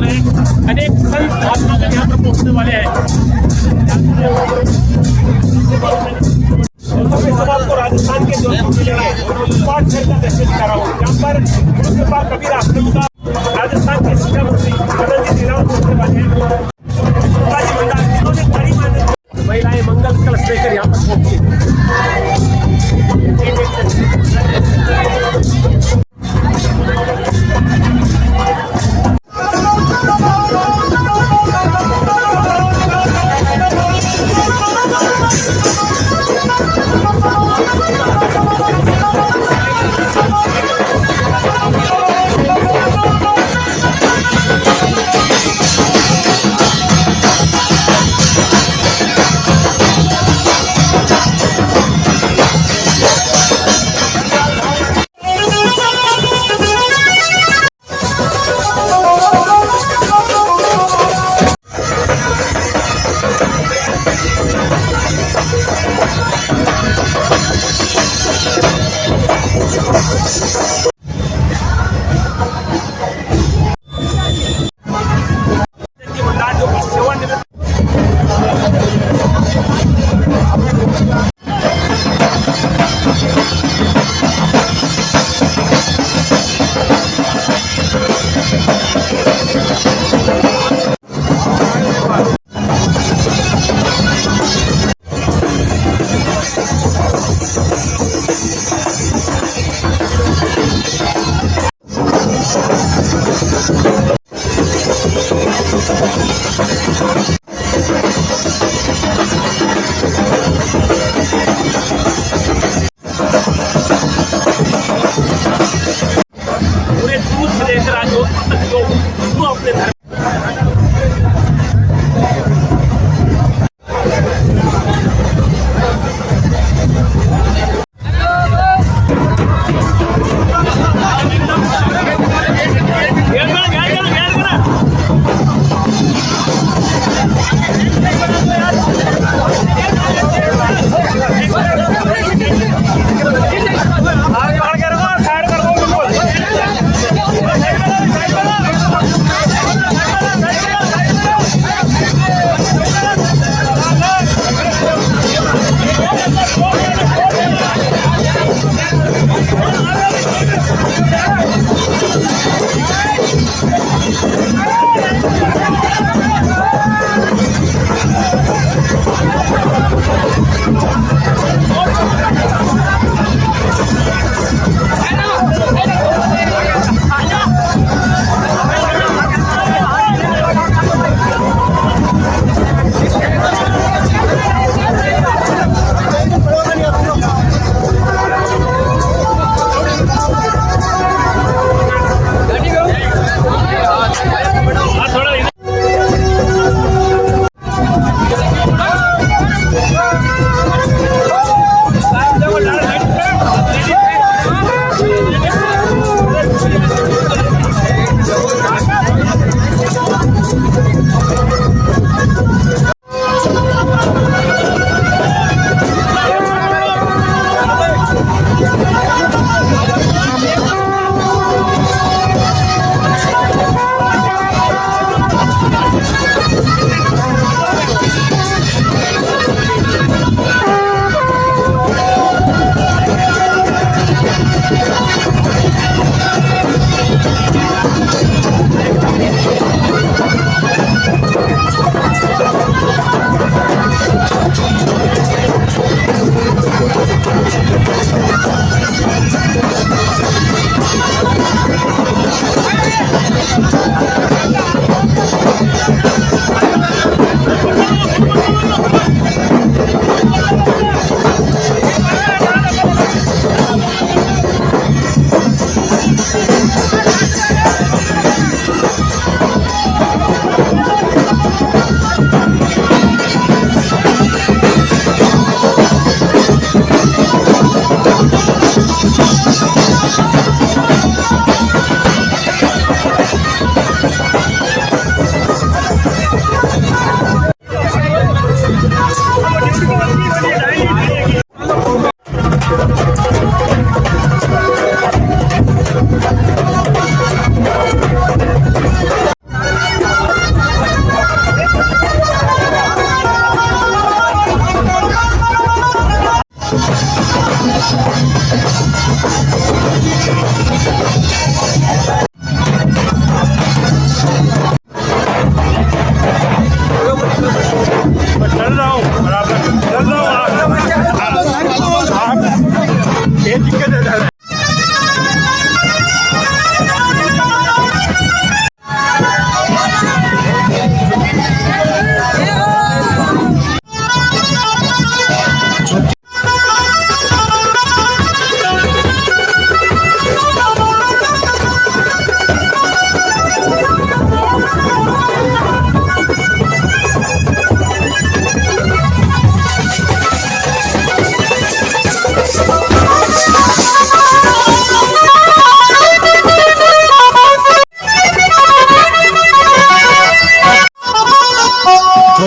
रहे। अनेक संत महात्मा का यहाँ पर पहुँचने वाले हैं। आपको राजस्थान के जोधपुर जिले में पाठ का दृश्य दिखा रहा हूँ, जहाँ पर गुरु कृपा कबीर आश्रम का राजस्थान के शिक्षा मंत्री मदन जी श्रीराम पहुँचने वाले हैं। महिलाएं मंगल कलश लेकर यहाँ पर पहुंची।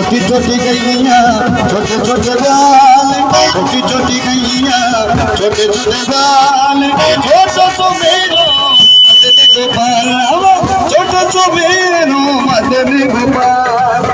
छोटी छोटी गैया छोटे छोटे बाल, छोटी छोटी गैया छोटे छोटे बाल, छोटो सो मेरो मदनी गोपाल, छोटो सो मेरो मदनी गोपाल।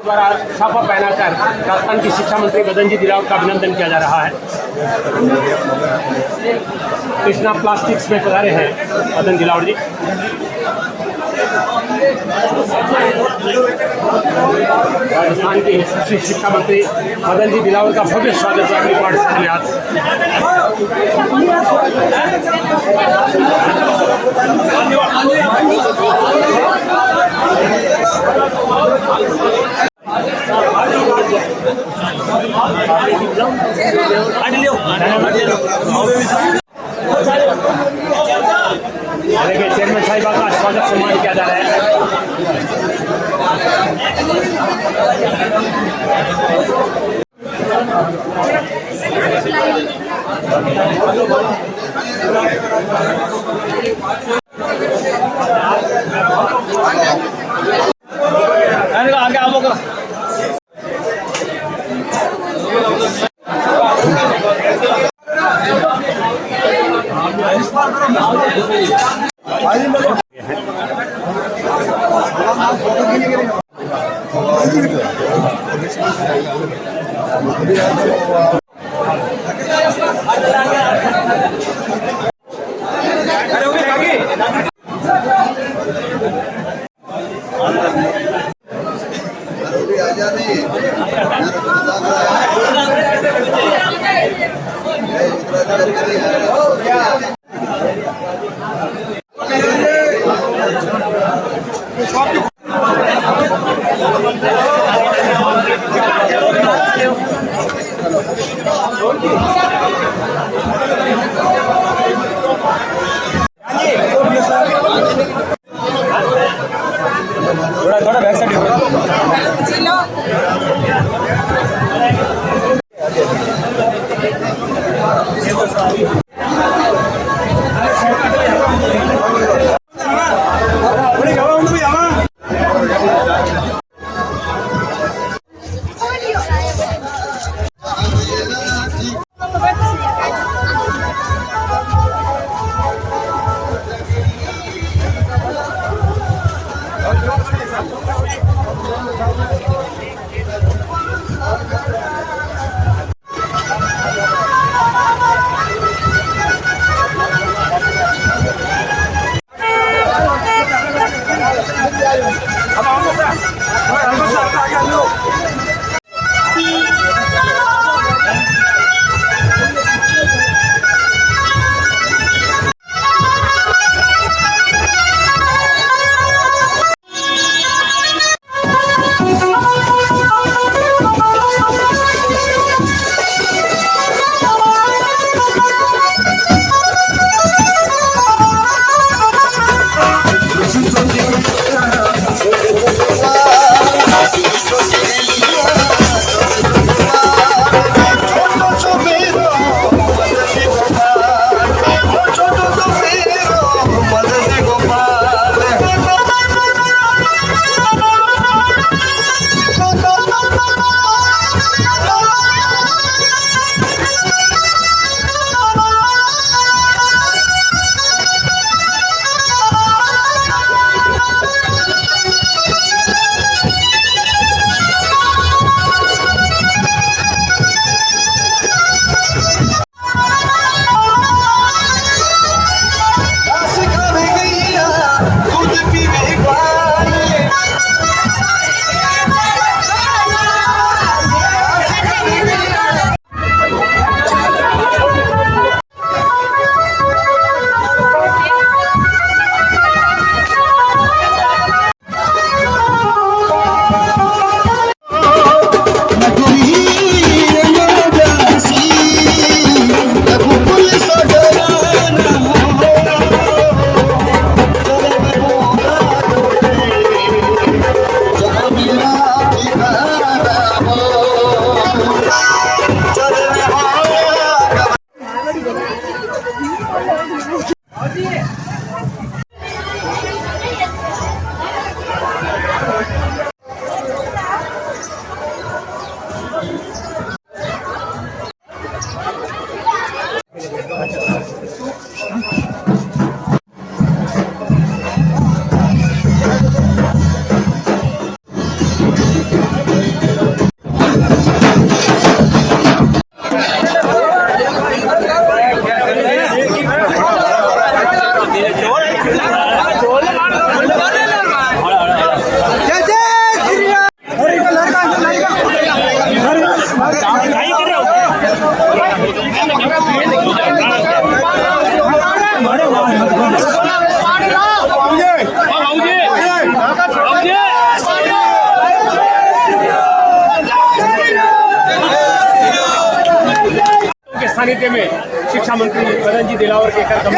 द्वारा छापा पहनाकर राजस्थान की शिक्षा मंत्री मदन जी दिलावर का अभिनंदन किया जा रहा है। कृष्णा प्लास्टिक्स में पधारे हैं मदन दिलावर जी। राजस्थान की शिक्षा मंत्री मदन जी दिलावर का भव्य स्वागत है अपनी पार्टी से धन्यवाद। चेयरमैन साहिबा का स्वागत सम्मान किया जा रहा है। आगे आओ थोड़ा बैक साइड के सानिध्य में शिक्षा मंत्री मदन जी दिलावर के कार्यक्रम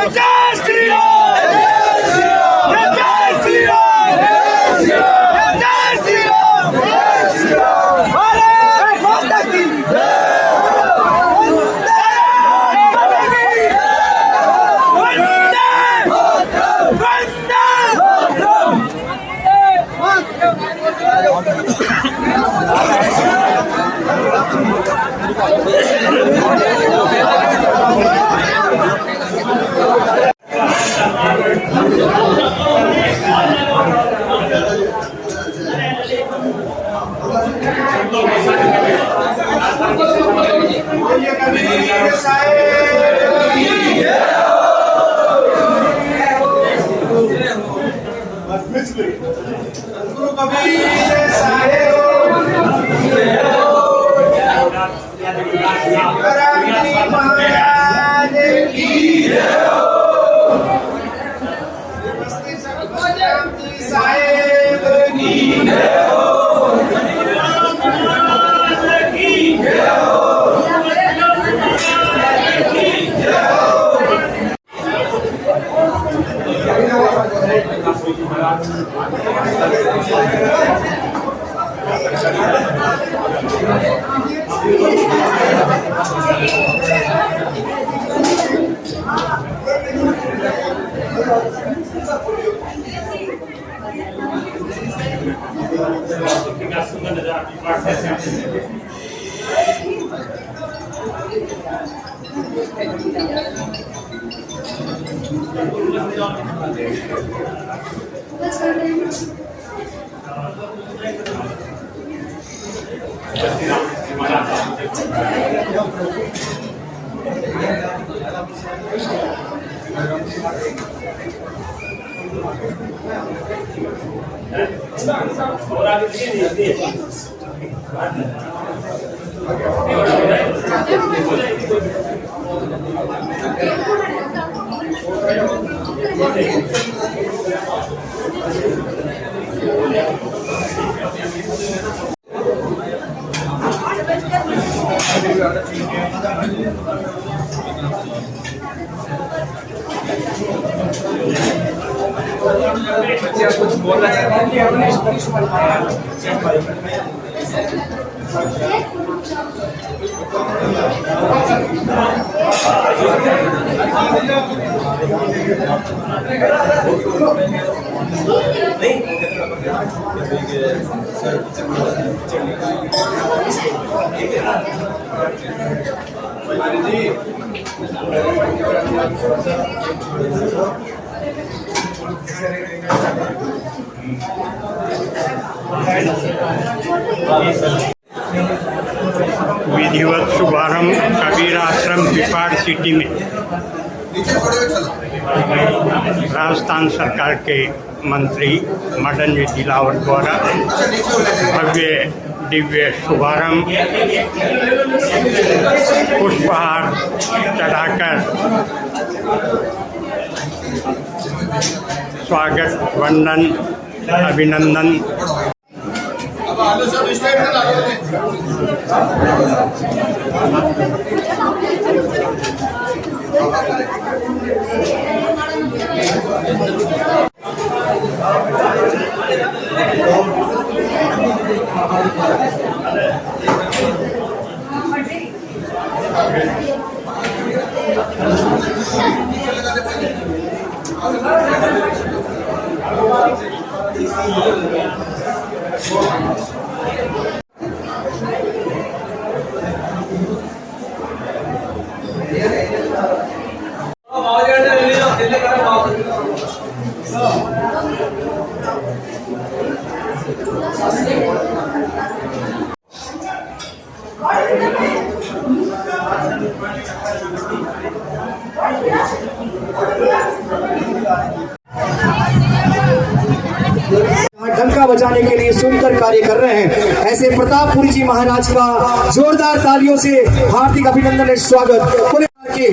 गुरु कबीर साहेब महाराज की साहेब की Yeah. और आगे दिए कुछ बोलना चाहते विधिवत शुभारंभ कबीर आश्रम पिपाड़ सिटी में राजस्थान सरकार के मंत्री मदन जी दिलावर द्वारा भव्य दिव्य शुभारंभ पुष्पहार चढ़ाकर स्वागत वंदन अभिनंदन डंका बजाने के लिए सुंदर कार्य कर रहे हैं। ऐसे प्रतापपुरी जी महाराज का जोरदार तालियों से हार्दिक अभिनंदन और स्वागत। के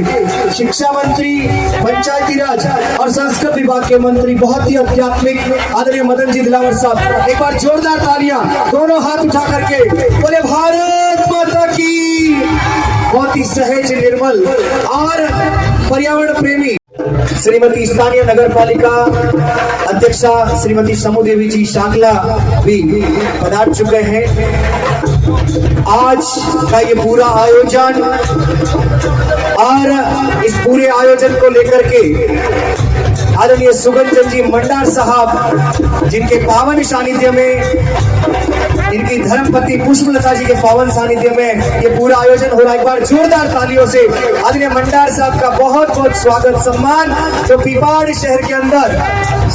शिक्षा मंत्री, पंचायती राज और संस्कृत विभाग के मंत्री, बहुत ही आध्यात्मिक आदरणीय मदन जी दिलावर साहब, एक बार जोरदार तालियां दोनों हाथ उठा करके बोले भारत माता की। बहुत ही सहज, निर्मल और पर्यावरण प्रेमी श्रीमती स्थानीय नगर पालिका अध्यक्षा श्रीमती समू देवी जी शाकला भी पधार चुके हैं। आज का ये पूरा आयोजन और इस पूरे आयोजन को लेकर के आदरणीय सुगंधन जी मंडार साहब, जिनके पावन सानिध्य में, इनकी धर्मपति पुष्पलता जी के पावन सानिध्य में ये पूरा आयोजन हो रहा है। एक बार जोरदार तालियों से आदरणीय मंडार साहब का बहुत बहुत स्वागत सम्मान, जो पिपाड़ शहर के अंदर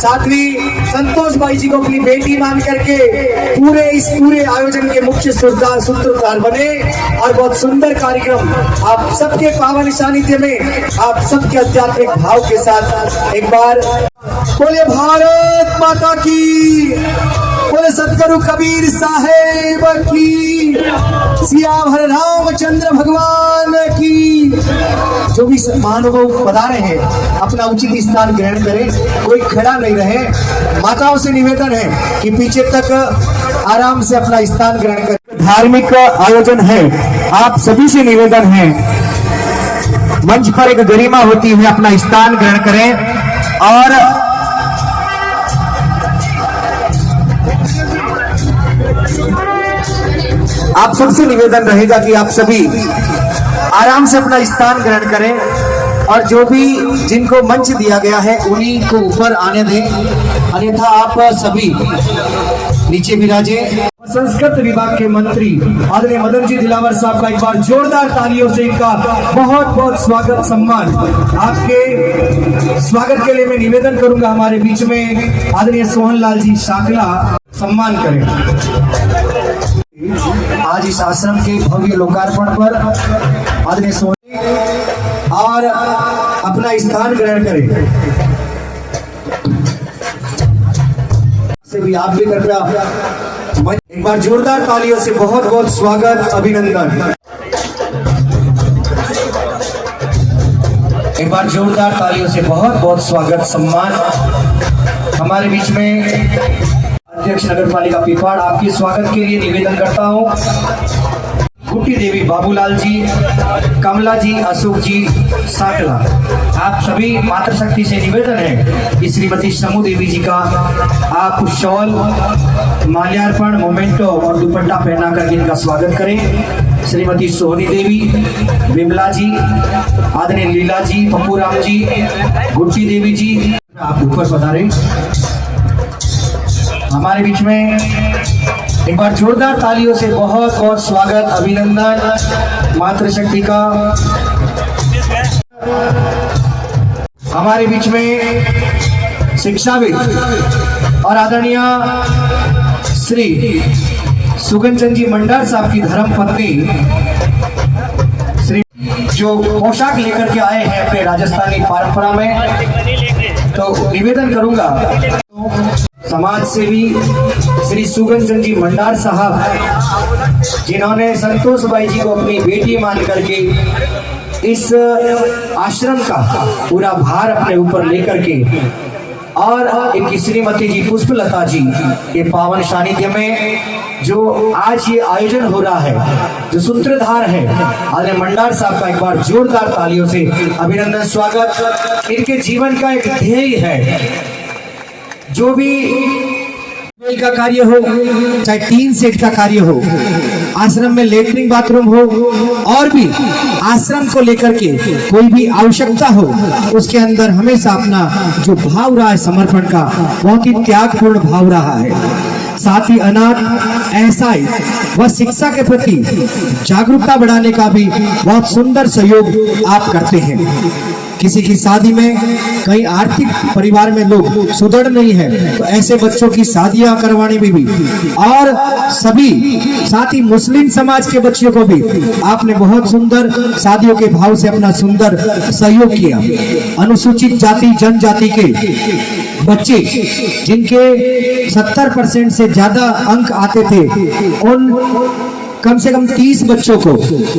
साध्वी संतोष बाई जी को अपनी बेटी मान करके इस पूरे आयोजन के मुख्य सूत्रधार बने और बहुत सुंदर कार्यक्रम आप सबके पावन सानिध्य में, आप सबके आध्यात्मिक भाव के साथ एक बार बोले भारत माता की, बोले सतगुरु कबीर साहेब की, सियावर रामचंद्र भगवान की। जो भी महानुभाव पधारे हैं अपना उचित स्थान ग्रहण करें, कोई खड़ा नहीं रहे। माताओं से निवेदन है कि पीछे तक आराम से अपना स्थान ग्रहण करें। धार्मिक आयोजन है, आप सभी से निवेदन है मंच पर एक गरिमा होती है, अपना स्थान ग्रहण करें। और आप सबसे निवेदन रहेगा कि आप सभी आराम से अपना स्थान ग्रहण करें और जो भी जिनको मंच दिया गया है उन्हीं को ऊपर आने दें, अन्यथा आप सभी नीचे विराजे। संस्कृत विभाग के मंत्री आदरणीय मदन जी दिलावर साहब का एक बार जोरदार तालियों से इनका बहुत बहुत स्वागत सम्मान। आपके स्वागत के लिए मैं निवेदन करूंगा हमारे बीच में आदरणीय सोहनलाल जी शाकला सम्मान करें। आज इस आश्रम के भव्य लोकार्पण पर आदरणीय सोहन और अपना स्थान ग्रहण करें। से भी आप भी कृपया एक बार जोरदार तालियों से बहुत बहुत स्वागत, अभिनंदन। एक बार जोरदार तालियों से बहुत बहुत स्वागत, सम्मान। हमारे बीच में अध्यक्ष नगर पालिका पिपाड़ आपके स्वागत के लिए निवेदन करता हूँ। गुट्टी देवी, बाबूलाल जी, कमला जी, अशोक जी, साकला, आप सभी मातृशक्ति से निवेदन है कि श्रीमती समू देवी जी का आप शॉल, माल्यार्पण, मोमेंटो और दुपट्टा पहना कर इनका स्वागत करें। श्रीमती सोहनी देवी, विमला जी, आदरणीय लीला जी, पप्पू राम जी, गुट्टी देवी जी, आप ऊपर पधारें। हमारे बीच में एक बार जोरदार तालियों से बहुत बहुत स्वागत, अभिनंदन मातृशक्ति का। हमारे बीच में शिक्षाविद और आदरणीय श्री सुगन चंद जी मंडार साहब की धर्म पत्नी श्री जो पोशाक लेकर के आए हैं अपने राजस्थानी परंपरा में, तो निवेदन करूंगा समाज सेवी श्री सुगन चंद जी मंडार साहब, जिन्होंने संतोष बाई जी को अपनी बेटी मान करके इस आश्रम का पूरा भार अपने ऊपर लेकर के, और इनकी श्रीमती जी पुष्पलता जी के पावन सानिध्य में जो आज ये आयोजन हो रहा है, जो सूत्रधार है आदरणीय मंडार साहब का एक बार जोरदार तालियों से अभिनंदन, स्वागत। इनके जीवन का एक ध्येय है, जो भी का कार्य हो, चाहे टीन सेट का कार्य हो, आश्रम में लेटरिन बाथरूम हो, और भी आश्रम को लेकर के कोई भी आवश्यकता हो, उसके अंदर हमेशा अपना जो भाव रहा है समर्पण का, बहुत ही त्यागपूर्ण भाव रहा है। साथ ही अनाथ, एहसाई व शिक्षा के प्रति जागरूकता बढ़ाने का भी बहुत सुंदर सहयोग आप करते हैं। किसी की शादी में कई आर्थिक परिवार में लोग सुदृढ़ नहीं है, तो ऐसे बच्चों की शादियां करवाने में भी, और सभी साथ ही मुस्लिम समाज के बच्चों को भी आपने बहुत सुंदर शादियों के भाव से अपना सुंदर सहयोग किया। अनुसूचित जाति जनजाति के बच्चे जिनके 70% से ज्यादा अंक आते थे, उन कम से कम 30 बच्चों को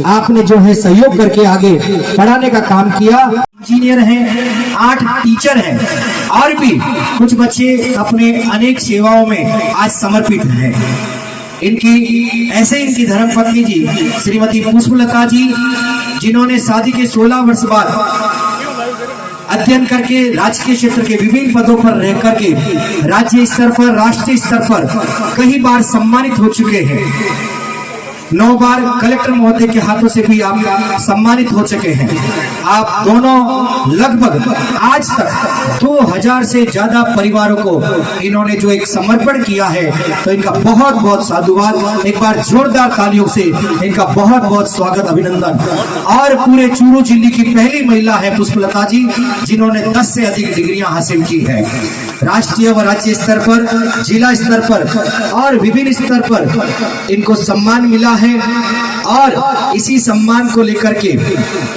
आपने जो है सहयोग करके आगे पढ़ाने का काम किया। इंजीनियर हैं, 8 टीचर हैं, और भी कुछ बच्चे अपने अनेक सेवाओं में आज समर्पित हैं। इनकी धर्मपत्नी जी श्रीमती पुष्पलता जी, जिन्होंने शादी के 16 वर्ष बाद अध्ययन करके राजकीय क्षेत्र के विभिन्न पदों पर रह करके राज्य स्तर पर, राष्ट्रीय स्तर पर कई बार सम्मानित हो चुके हैं। 9 बार कलेक्टर महोदय के हाथों से भी आप सम्मानित हो चुके हैं। आप दोनों लगभग आज तक 2000 से ज्यादा परिवारों को इन्होंने जो एक समर्पण किया है, तो इनका बहुत बहुत साधुवाद। एक बार जोरदार तालियों से इनका बहुत बहुत स्वागत, अभिनंदन। और पूरे चूरू जिले की पहली महिला है पुष्पलता जी, जिन्होंने 10 से अधिक डिग्रियां हासिल की है। राष्ट्रीय व राज्य स्तर पर, जिला स्तर पर और विभिन्न स्तर पर इनको सम्मान मिला है। और इसी सम्मान को लेकर के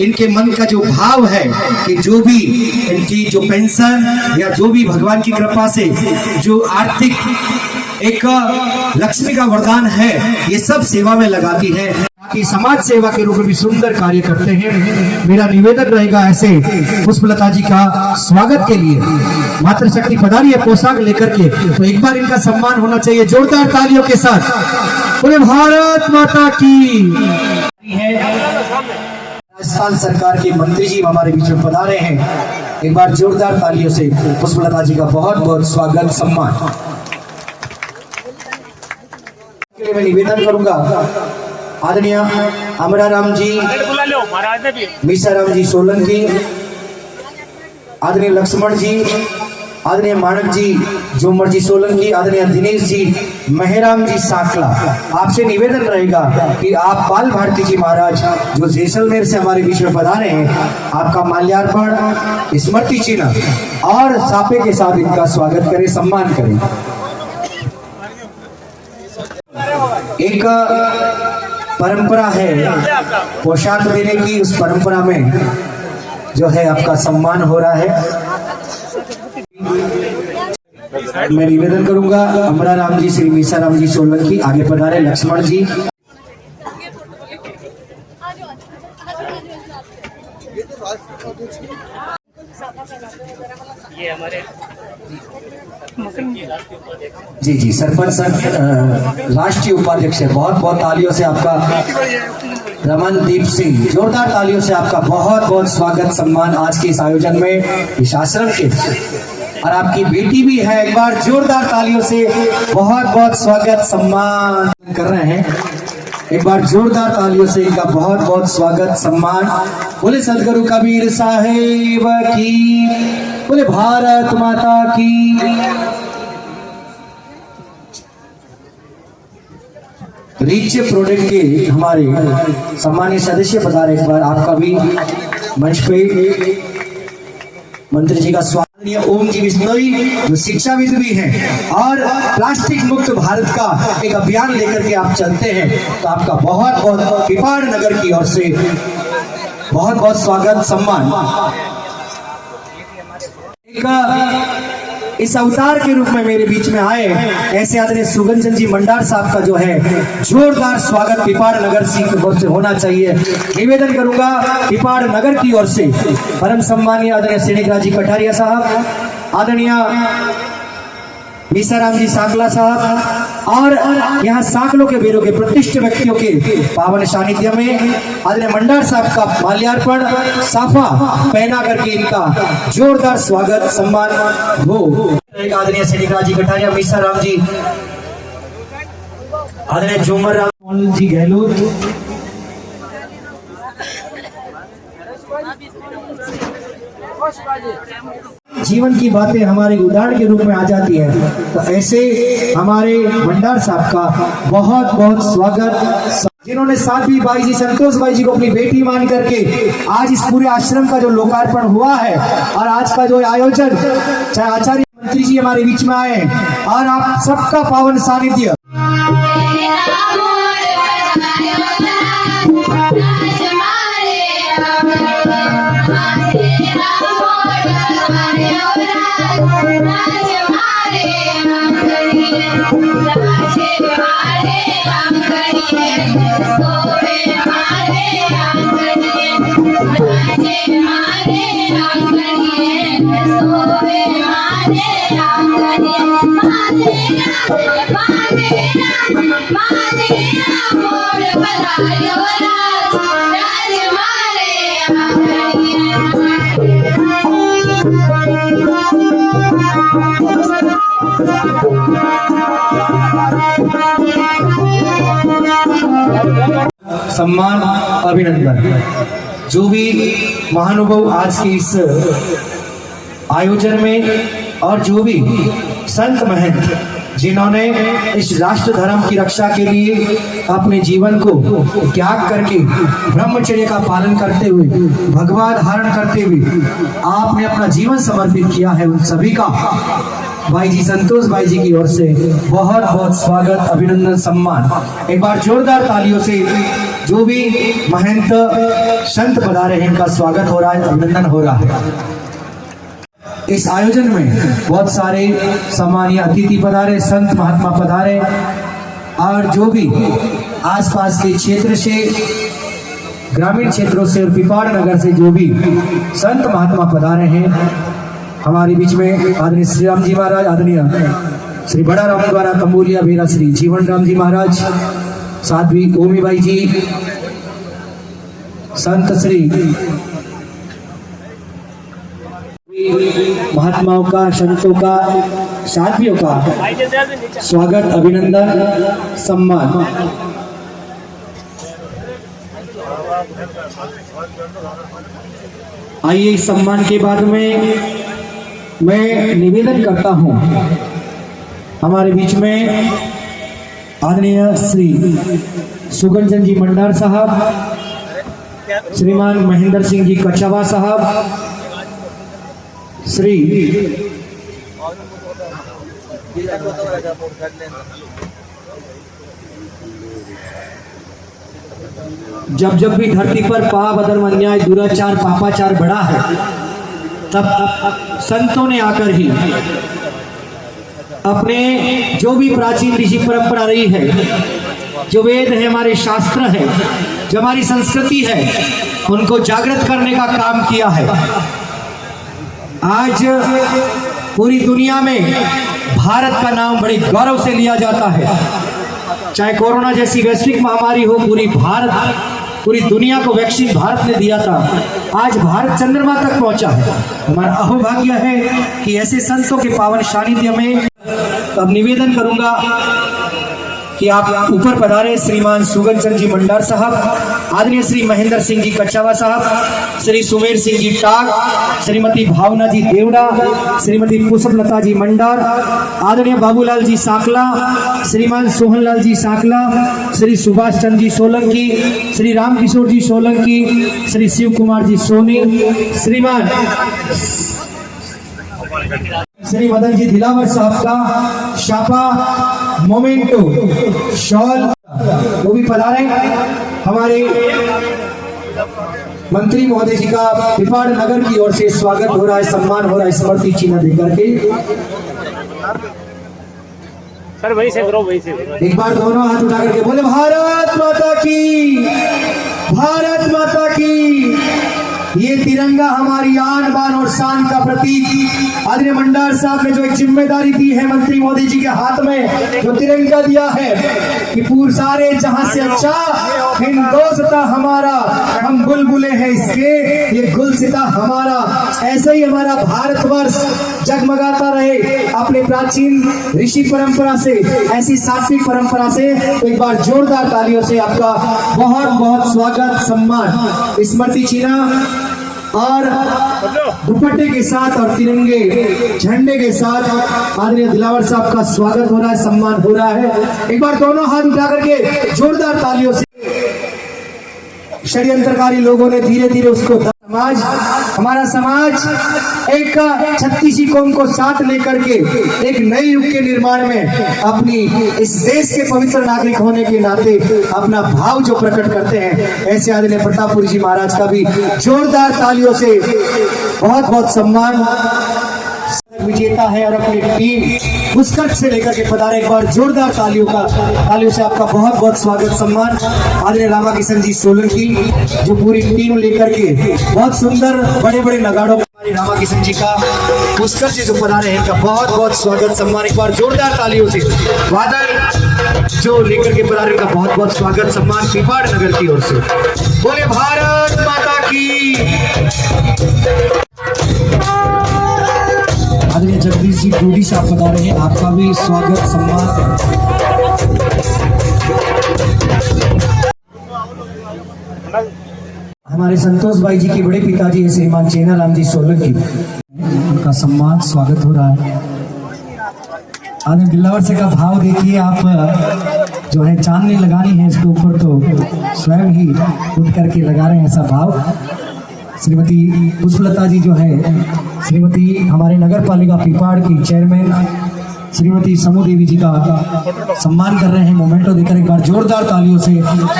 इनके मन का जो भाव है कि जो भी इनकी जो पेंशन या जो भी भगवान की कृपा से जो आर्थिक एक लक्ष्मी का वरदान है, ये सब सेवा में लगाती है, कि समाज सेवा के रूप में भी सुंदर कार्य करते हैं। मेरा निवेदन रहेगा ऐसे पुष्पलता जी का स्वागत के लिए मातृशक्ति पधारी है पोशाक लेकर के, तो एक बार इनका सम्मान होना चाहिए जोरदार तालियों के साथ। पूरे भारत माता की है। राजस्थान सरकार के मंत्री जी हमारे बीच में पधारे हैं, एक बार जोरदार तालियों से पुष्पलता जी का बहुत बहुत स्वागत, सम्मान के लिए मैं निवेदन करूंगा आदरणीय अमराराम जी, मीसाराम जी सोलंकी, आदरणीय लक्ष्मण जी, आदरणीय मानक जी जोमर जी सोलंकी, आदरणीय दिनेश जी, मेहराम जी साकला, आपसे निवेदन रहेगा कि आप बाल भारती जी महाराज जो जैसलमेर से हमारे बीच में पधारे हैं, आपका माल्यार्पण, स्मृति चिन्ह और साफे के साथ इनका स्वागत करें, सम्मान करें। एक परंपरा है पोशाक देने की, उस परंपरा में जो है आपका सम्मान हो रहा है। मैं निवेदन करूंगा अमरा राम जी, श्री मीसा राम जी सोलंकी आगे पधारे, लक्ष्मण जी। ये हमारे जी जी सरपंच सर राष्ट्रीय उपाध्यक्ष है, बहुत बहुत तालियों से आपका रमनदीप सिंह, जोरदार तालियों से आपका बहुत बहुत स्वागत सम्मान आज के इस आयोजन में इस आश्रम के। और आपकी बेटी भी है, एक बार जोरदार तालियों से बहुत बहुत स्वागत सम्मान कर रहे हैं, एक बार जोरदार तालियों से इनका बहुत बहुत स्वागत सम्मान। बोले सदगुरु कबीर साहेब की, बोले भारत माता की। रिच प्रोडक्ट के हमारे सम्मानीय सदस्य पधारे, एक बार आपका भी मंच पे मंत्री जी का स्वागत। ओम जी बिश्नोई जो शिक्षाविद भी हैं और प्लास्टिक मुक्त भारत का एक अभियान लेकर के आप चलते हैं, तो आपका बहुत बहुत पिपाड़ नगर की ओर से बहुत बहुत स्वागत सम्मान। इस अवतार के रूप में मेरे बीच में आए ऐसे आदरणीय सुगंचन जी मंडार साहब का जो है जोरदार स्वागत पिपाड़ नगर की ओर से होना चाहिए। निवेदन करूंगा पिपाड़ नगर की ओर से परम सम्मानीय आदरणीय श्रीनिकराज जी कटारिया साहब, आदरणीय मीसाराम जी सांकला साहब और यहाँ सांकलों के वीरों के प्रतिष्ठित व्यक्तियों के पावन सानिध्य में आदरणीय मंडार साहब का माल्यार्पण साफा पहना करके इनका जोरदार स्वागत सम्मान हो। आदरणीय श्रीनिकराज जी कटारिया, मीसाराम जी, आदरणीय झूमर राम जी गहलोत, जीवन की बातें हमारे उदाहरण के रूप में आ जाती हैं, तो ऐसे हमारे भंडार साहब का बहुत बहुत स्वागत, जिन्होंने साध्वी बाई जी, संतोष बाई जी को अपनी बेटी मान करके आज इस पूरे आश्रम का जो लोकार्पण हुआ है और आज का जो आयोजन, चाहे आचार्य मंत्री जी हमारे बीच में आए और आप सबका पावन सानिध्य। सम्मान अभिनंदन। जो भी महानुभाव आज के इस आयोजन में और जो भी संत महंत जिन्होंने इस राष्ट्र धर्म की रक्षा के लिए अपने जीवन को त्याग करके ब्रह्मचर्य का पालन करते हुए भगवा धारण करते हुए आपने अपना जीवन समर्पित किया है, उन सभी का भाई जी संतोष भाई जी की ओर से बहुत बहुत स्वागत अभिनंदन सम्मान। एक बार जोरदार तालियों से जो भी महंत संत पधारे हैं इनका स्वागत हो रहा है, अभिनंदन हो रहा है। इस आयोजन में बहुत सारे सम्मानीय अतिथि पधारे, संत महात्मा पधारे और जो भी आसपास के क्षेत्र से, ग्रामीण क्षेत्रों से और पिपाड़ नगर से जो भी संत महात्मा पधारे हैं हमारे बीच में आदरणीय श्री राम जी महाराज, आदरणीय श्री बड़ा राम द्वारा कंबोलिया बेरा श्री जीवन राम जी महाराज, साध्वी ओमी बाई जी, संत श्री महात्माओं का, संतों का, साध्वियों का स्वागत अभिनंदन सम्मान। आइए इस सम्मान के बाद में मैं निवेदन करता हूं हमारे बीच में आदरणीय श्री सुगंचन जी मंडार साहब, श्रीमान महेंद्र सिंह जी कछावा साहब, श्री जब जब भी धरती पर पाप अधर्म अन्याय दुराचार पापाचार बढ़ा है, तब संतों ने आकर ही अपने जो भी प्राचीन ऋषि परंपरा रही है, जो वेद है, हमारे शास्त्र है, जो हमारी संस्कृति है, उनको जागृत करने का काम किया है। आज पूरी दुनिया में भारत का नाम बड़े गौरव से लिया जाता है। चाहे कोरोना जैसी वैश्विक महामारी हो, पूरी दुनिया को वैक्सीन भारत ने दिया था। आज भारत चंद्रमा तक पहुंचा है। हमारा अहोभाग्य है कि ऐसे संतों के पावन सानिध्य में अब निवेदन करूंगा कि आप ऊपर पधारे श्रीमान सुगन चंद जी मंडार साहब, आदरणीय श्री महेंद्र सिंह जी कच्छावा साहब, श्री सुमेर सिंह जी टाक, श्रीमती भावना जी देवड़ा, श्रीमती पुष्पलता जी मंडार, आदरणीय बाबूलाल जी साकला, श्रीमान सोहनलाल जी साकला, श्री सुभाष चंद जी सोलंकी, श्री रामकिशोर जी सोलंकी, श्री शिव कुमार जी सोनी, श्रीमान श्री मदन जी दिलावर साहब का शापा मोमेंटो शॉल वो भी पधारे। हमारे मंत्री महोदय जी का पिपाड़ नगर की ओर से स्वागत हो रहा है, सम्मान हो रहा है स्मृति चिन्ह देकर के। सर वही से करो, वही से करो। एक बार दोनों हाथ उठा करके बोले भारत माता की, भारत माता की। ये तिरंगा हमारी आन बान और शान का प्रतीक। आदरणीय मंडार साहब ने जो एक जिम्मेदारी दी है मंत्री मोदी जी के हाथ में, जो तिरंगा दिया है कि पूरे सारे जहां से अच्छा हिंदोस्ता हमारा, हम बुलबुले हैं इसके, ये गुलसिता हमारा। ऐसे ही हमारा भारतवर्ष जगमगाता रहे अपने प्राचीन ऋषि परंपरा से, ऐसी सात्विक परंपरा से। तो एक बार जोरदार तालियों से आपका बहुत बहुत स्वागत, सम्मान, स्मृति चिन्ह और दुपट्टे के साथ और तिरंगे झंडे के साथ आदरणीय दिलावर साहब का स्वागत हो रहा है, सम्मान हो रहा है। एक बार दोनों हाथ उठा करके जोरदार तालियों से। षड्यंत्रकारी लोगों ने धीरे धीरे उसको, हमारा समाज एक छत्तीसी कौम को साथ लेकर के एक नए युग के निर्माण में अपनी इस देश के पवित्र नागरिक होने के नाते अपना भाव जो प्रकट करते हैं, ऐसे आदरणीय प्रतापपुरी जी महाराज का भी जोरदार तालियों से बहुत बहुत सम्मान। विजेता है और अपनी टीम उत्कर्ष से लेकर के पधारे। एक बार जोरदार तालियों से आपका बहुत बहुत स्वागत, सम्मान। आदरणीय रामाकिशन जी सोलंकी जो पूरी टीम लेकर के बहुत सुंदर बड़े बड़े नगाड़ों में रामाकिशन जी का उत्कर्ष जो पधारे हैं, इनका बहुत बहुत स्वागत, सम्मान। एक बार जोरदार तालियों से वादल जो लेकर के पधारे, इनका बहुत बहुत स्वागत, सम्मान पिपाड़ नगर की ओर से। बोले भारत माता की। आदरणीय जगदीश जी डूडी साहब बता रहे हैं, आपका भी स्वागत, सम्मान। हमारे संतोष भाई जी के बड़े पिताजी है श्रीमान चेना राम जी सोलंकी, उनका सम्मान स्वागत हो रहा है। आदरणीय दिलावर से का भाव देखिए आप, जो है चांदनी लगानी है इसके ऊपर तो स्वयं ही उठ करके लगा रहे हैं, ऐसा भाव। श्रीमती पुष्पलता जी जो है, श्रीमती हमारे नगर पालिका पिपाड़ की चेयरमैन श्रीमती समू देवी जी का सम्मान कर रहे हैं, मोमेंटो देकर। एक बार जोरदार तालियों से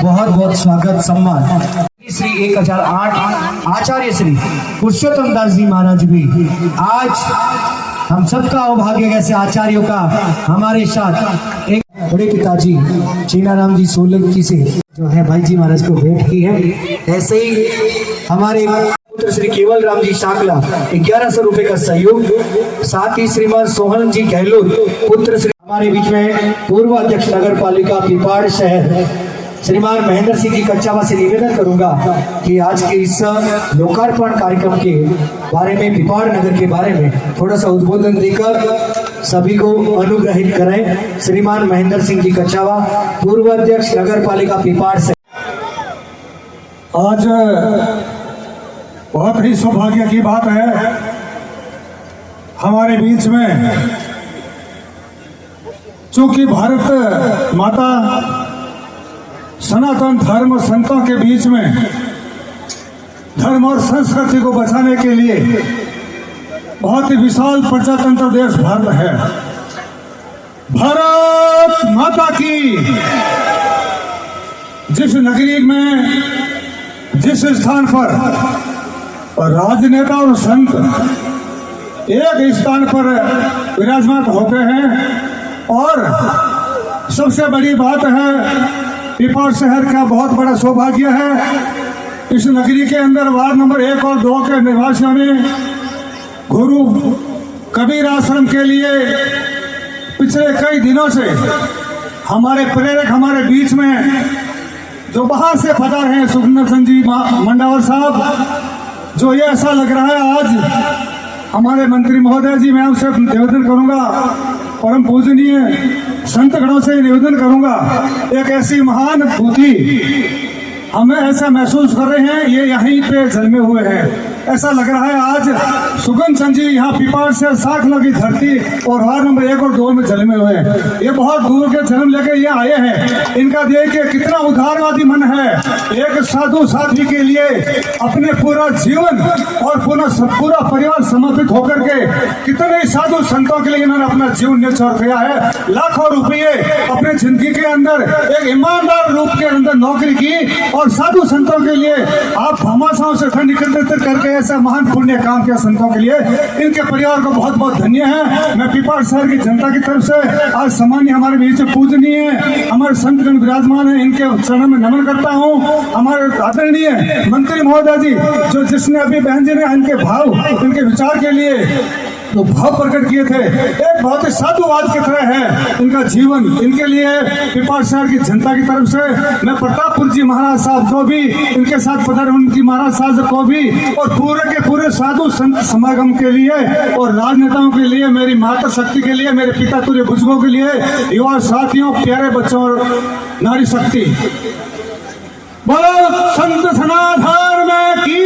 बहुत बहुत स्वागत, सम्मान। श्री 1008 आचार्य श्री पुरुषोत्तम दास जी महाराज भी आज हम सबका अभाग्य ऐसे आचार्यों का हमारे साथ एक बड़े पिताजी चीनाराम जी सोलंकी से जो है भाई जी महाराज को भेंट की है। ऐसे ही हमारे पुत्र श्री केवल राम जी शाकला 1100 रुपए का सहयोग, साथ ही श्रीमान सोहन जी गहलोत पुत्र श्री हमारे बीच में पूर्व अध्यक्ष नगर पालिका पिपाड़ शहर श्रीमान महेंद्र सिंह जी कच्छावा से निवेदन करूंगा कि आज के इस लोकार्पण कार्यक्रम के बारे में, पिपाड़ नगर के बारे में थोड़ा सा उद्बोधन देकर सभी को अनुग्रहित करें। श्रीमान महेंद्र सिंह जी कच्छावा पूर्व अध्यक्ष नगर पालिका पिपाड़ से। आज बहुत ही सौभाग्य की बात है, हमारे बीच में चूंकि भारत माता सनातन धर्म संतों के बीच में धर्म और संस्कृति को बचाने के लिए बहुत ही विशाल प्रजातंत्र देश भारत है। भारत माता की। जिस नगरी में, जिस स्थान पर राजनेता और संत एक स्थान पर विराजमान होते हैं। और सबसे बड़ी बात है, पिपौर शहर का बहुत बड़ा सौभाग्य है, इस नगरी के अंदर वार्ड नंबर 1 और 2 के निवासियों ने गुरु कबीर आश्रम के लिए पिछले कई दिनों से हमारे प्रेरक हमारे बीच में जो बाहर से पधारे हैं सुखनंदन सिंह जी मंडावर साहब, जो ये ऐसा लग रहा है आज हमारे मंत्री महोदय जी, मैं आपसे निवेदन करूंगा, परम पूजनीय संत गणों से निवेदन करूंगा, एक ऐसी महान बुद्धि हमें ऐसा महसूस कर रहे हैं, ये यहीं पे जन्मे हुए हैं। ऐसा लग रहा है आज सुगन चंद जी यहाँ पिपौर से 60 की धरती और वार्ड नंबर 1 और 2 में जन्मे हुए हैं। ये बहुत दूर के जन्म लेके ये आए हैं। इनका देखिए कितना उदारवादी मन है, एक साधु साथी के लिए अपने पूरा जीवन और पूरा परिवार समर्पित होकर के कितने साधु संतों के लिए इन्होंने अपना जीवन न्यौछावर किया है। लाखों रुपये अपने जिंदगी के अंदर एक ईमानदार रूप के अंदर नौकरी की और साधु संतों के लिए आप घमासाओं से ठंड एकत्रित करके ऐसा महान पुण्य काम किया संतों के लिए। इनके परिवार को बहुत बहुत धन्य है। मैं पिपौर शहर की जनता की तरफ से आज सामान्य हमारे बीच पूजनीय हमारे संतगण विराजमान है, इनके चरणों में नमन करता हूँ। हमारे आदरणीय मंत्री महोदय जी जो जिसने अभी बहन जी ने इनके भाव इनके विचार के लिए तो भाव प्रकट किए थे, एक बहुत ही साधुवाद की तरह है इनका जीवन। इनके लिए पिपौर शहर की जनता की तरफ से मैं प्रतापपुर जी महाराज साहब को भी, इनके साथ पधारे उनकी महाराज साहब को भी और पूरे के पूरे साधु संत समागम के लिए और राजनेताओं के लिए, मेरी माता शक्ति के लिए, मेरे पिता तुल्य बुजुर्गों के लिए, युवा साथियों, प्यारे बच्चों और नारी शक्ति, बोलो संत सनातन में की।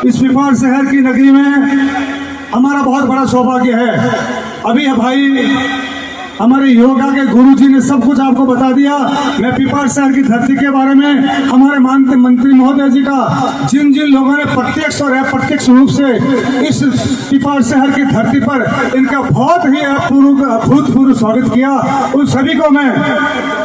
इस पिपौर शहर की नगरी में हमारा बहुत बड़ा सौभाग्य है। अभी भाई हमारे योगा के गुरुजी ने सब कुछ आपको बता दिया। मैं पिपौर शहर की धरती के बारे में हमारे माननीय मंत्री महोदय जी का जिन जिन लोगों ने प्रत्यक्ष और अप्रत्यक्ष रूप से इस पिपौर शहर की धरती पर इनका बहुत ही अभूतपूर्व स्वागत किया, उन सभी को मैं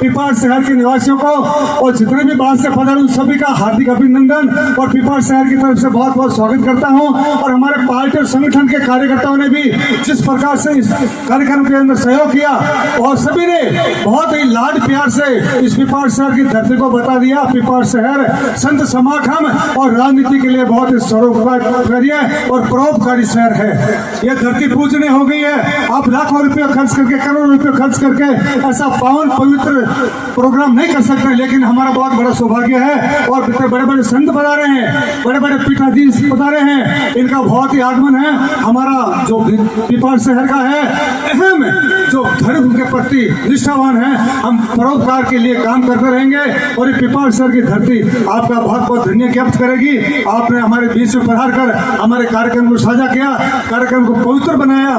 पिपौर शहर के निवासियों को और जितने भी बाहर से पधारे उन सभी का हार्दिक अभिनंदन और पिपौर शहर की तरफ से बहुत बहुत स्वागत करता हूँ। और हमारे पार्टी और संगठन के कार्यकर्ताओं ने भी जिस प्रकार से इस कार्यक्रम के अंदर सहयोग किया और सभी ने बहुत ही लाड प्यार से इस पिपौर शहर की धरती को बता दिया। पिपौर शहर संत समागम और राजनीति के लिए बहुत ही सरोकारी और परोपकारी शहर है। यह धरती पूजनीय हो गई है। आप लाखों रुपये खर्च करके, करोड़ों रुपये खर्च करके ऐसा पावन पवित्र प्रोग्राम नहीं कर सकते, लेकिन हमारा बहुत बड़ा सौभाग्य है। और बड़े बड़े संत बता रहे हैं, बड़े बड़े पीठाधीश बता रहे हैं, इनका बहुत ही आगमन है। हमारा जो पिपौर शहर का है अहम जो धर्म के प्रति निष्ठावान है, हम परोपकार के लिए काम करते रहेंगे। और ये पिपौर शहर की धरती आपका बहुत बहुत धन्य ज्ञापित करेगी। आपने हमारे बीच में पधार कर हमारे कार्यक्रम को साझा किया, कार्यक्रम को पवित्र बनाया,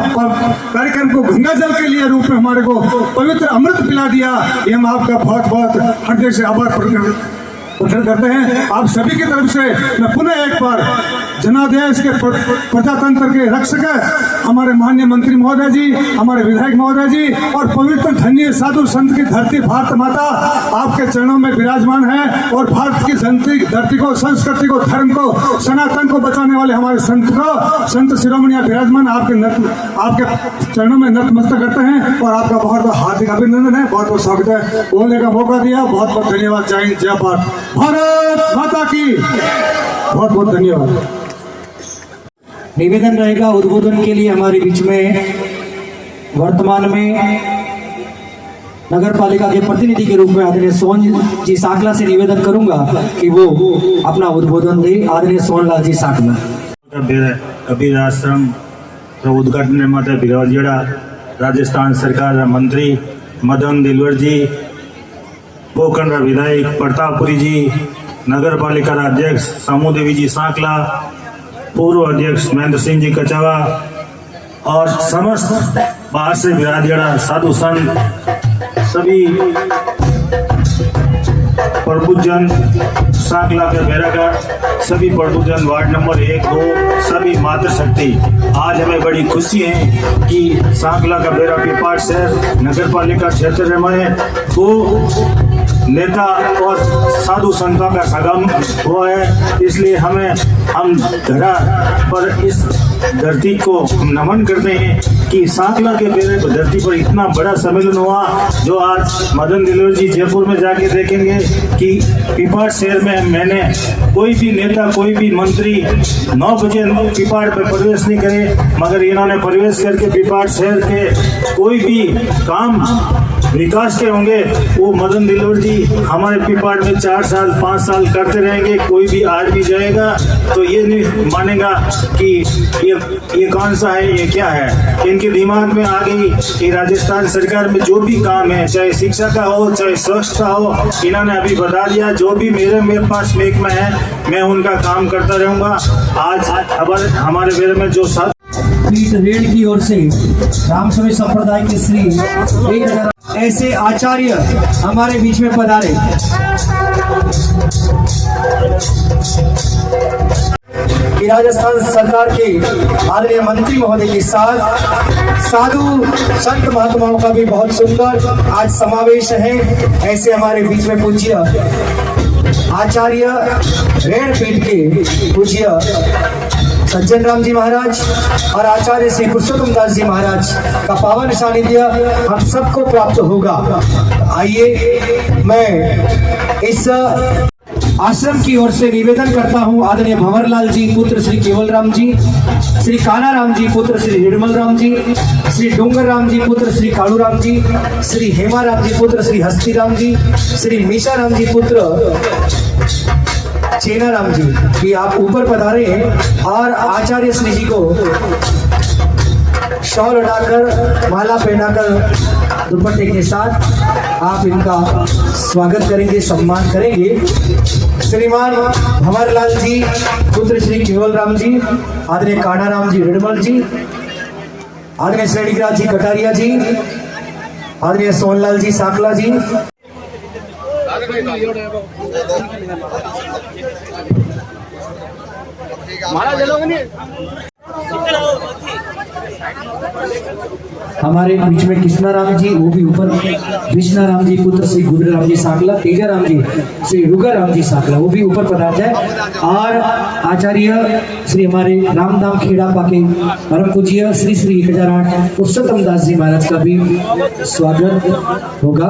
कार्यक्रम को गंगा जल के लिए रूप में हमारे को पवित्र अमृत पिला दिया। ये हम आपका बहुत बहुत हृदय से आभार प्रकट करते हैं। आप सभी की तरफ से मैं पुनः एक बार जनादेश के प्रजातंत्र के रक्षक हमारे माननीय मंत्री महोदय जी, हमारे विधायक महोदय जी और पवित्र धन्य साधु संत की धरती भारत माता आपके चरणों में विराजमान है। और भारत की धरती को, संस्कृति को, धर्म को, सनातन को बचाने वाले हमारे संत शिरोमणि विराजमान आपके चरणों में नतमस्तक करते हैं। और आपका बहुत बहुत हार्दिक अभिनंदन है, बहुत बहुत स्वागत है। बोलने का मौका दिया, बहुत बहुत धन्यवाद। जय हिंद, जय भारत माता की, बहुत बहुत धन्यवाद। निवेदन रहेगा उद्बोधन के लिए हमारे बीच में वर्तमान में नगर पालिका के प्रतिनिधि के रूप में आदरणीय सोहन जी साकला से निवेदन करूंगा कि वो अपना उद्बोधन दे। आदरणीय सोहनलाल जी साकला। कबीर आश्रम उद्घाटन माता बिराजड़ा राजस्थान सरकार मंत्री मदन दिलवर जी, पोखंड विधायक प्रतापपुरी जी, नगर पालिका अध्यक्ष सामू देवी जी साकला, पूर्व अध्यक्ष महेंद्र सिंह जी कचावा और समस्त बाहर से बिराजड़ा साधु संत, सभी प्रभुजन साकला के बैरागढ़, सभी प्रभुजन वार्ड नंबर 1, 2, सभी मातृशक्ति, आज हमें बड़ी खुशी है कि साकला का बेरा पिपौर शहर नगर पालिका क्षेत्र में वो नेता और साधु संतों का संगम हुआ है, इसलिए हम धरा पर इस धरती को नमन करते हैं कि सांकला के धरती पर इतना बड़ा सम्मेलन हुआ। जो आज मदन दिलवर जी जयपुर में जाके देखेंगे कि पिपाड़ शहर में मैंने कोई भी नेता कोई भी मंत्री 9 बजे पिपाड़ पे प्रवेश नहीं करे, मगर इन्होंने प्रवेश करके पिपाड़ शहर के कोई भी काम विकास के होंगे वो मदन दिलवर जी हमारे पिपाड़ में 4 साल 5 साल करते रहेंगे। कोई भी आदमी जाएगा तो ये नहीं मानेगा कि ये कौन सा है, ये क्या है। इनके दिमाग में आ गई कि राजस्थान सरकार में जो भी काम है, चाहे शिक्षा का हो चाहे स्वच्छता हो, इन्होंने अभी बता दिया जो भी मेरे पास महकमा है मैं उनका काम करता रहूँगा। आज हमारे मेरे में जो रेड की ओर से रामस्वामी संप्रदाय के श्री 1000 ऐसे आचार्य हमारे बीच में पधारे। राजस्थान सरकार के आदरणीय मंत्री महोदय के साथ साधु संत महात्माओं का भी बहुत सुंदर आज समावेश है। ऐसे हमारे बीच में पूज्य आचार्य रेड पीठ के पूज्य सज्जन राम जी महाराज और आचार्य श्री पुरुषोत्तम दास जी महाराज का पावन सानिध्य हम सबको प्राप्त होगा। आइए मैं इस आश्रम की ओर से निवेदन करता हूं आदरणीय भंवरलाल जी पुत्र श्री केवल राम जी, श्री काना राम जी पुत्र श्री निर्मल राम जी, श्री डोंगर राम जी पुत्र श्री कालू राम जी, श्री हेमा राम जी पुत्र श्री हस्ती राम जी, श्री मीशा राम जी पुत्र चेना राम जी कि आप ऊपर पधारे हैं और आचार्य श्री जी को शॉल उठाकर माला पहनाकर दुपट्टे के साथ आप इनका स्वागत करेंगे, सम्मान करेंगे। श्रीमान भंवरलाल जी पुत्र श्री केवल राम जी, आदरणीय काना राम जी रिडमल जी, आदरणीय श्रेणीराज जी कटारिया जी, आदरणीय सोनलाल जी साकला जी, हमारे बीच में कृष्णा राम जी वो भी ऊपर, कृष्णा राम जी पुत्र श्री गुड राम जी साकला, तेजा राम जी श्री रुगा राम जी साकला वो भी ऊपर पधार जाए। और आचार्य श्री हमारे रामधाम खेड़ा पाके परम पूज्य श्री श्री 1008 पुरुषोत्तम दास जी महाराज का भी स्वागत होगा।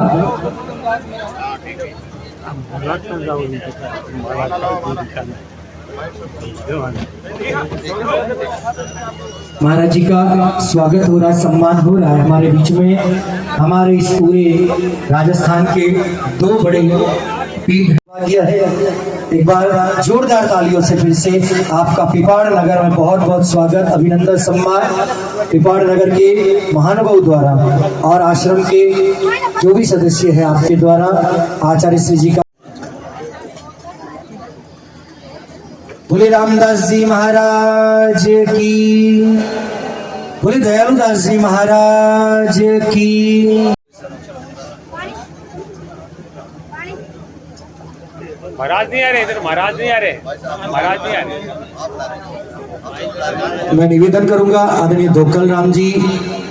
महाराज जी का स्वागत हो रहा है, सम्मान हो रहा है। हमारे बीच में हमारे इस पूरे राजस्थान के 2 बड़े पीठ है। एक बार जोरदार तालियों से फिर से आपका पिपाड़ नगर में बहुत बहुत स्वागत, अभिनंदन, सम्मान पिपाड़ नगर के महानुभाव द्वारा और आश्रम के जो भी सदस्य है आपके द्वारा आचार्य श्री जी का। बोले रामदास जी महाराज की, बोले दयालु दास जी महाराज की। महाराज नहीं आ रहे इधर, महाराज नहीं आ रहे, महाराज नहीं आ रहे। मैं निवेदन करूंगा आदरणीय धोकल राम जी,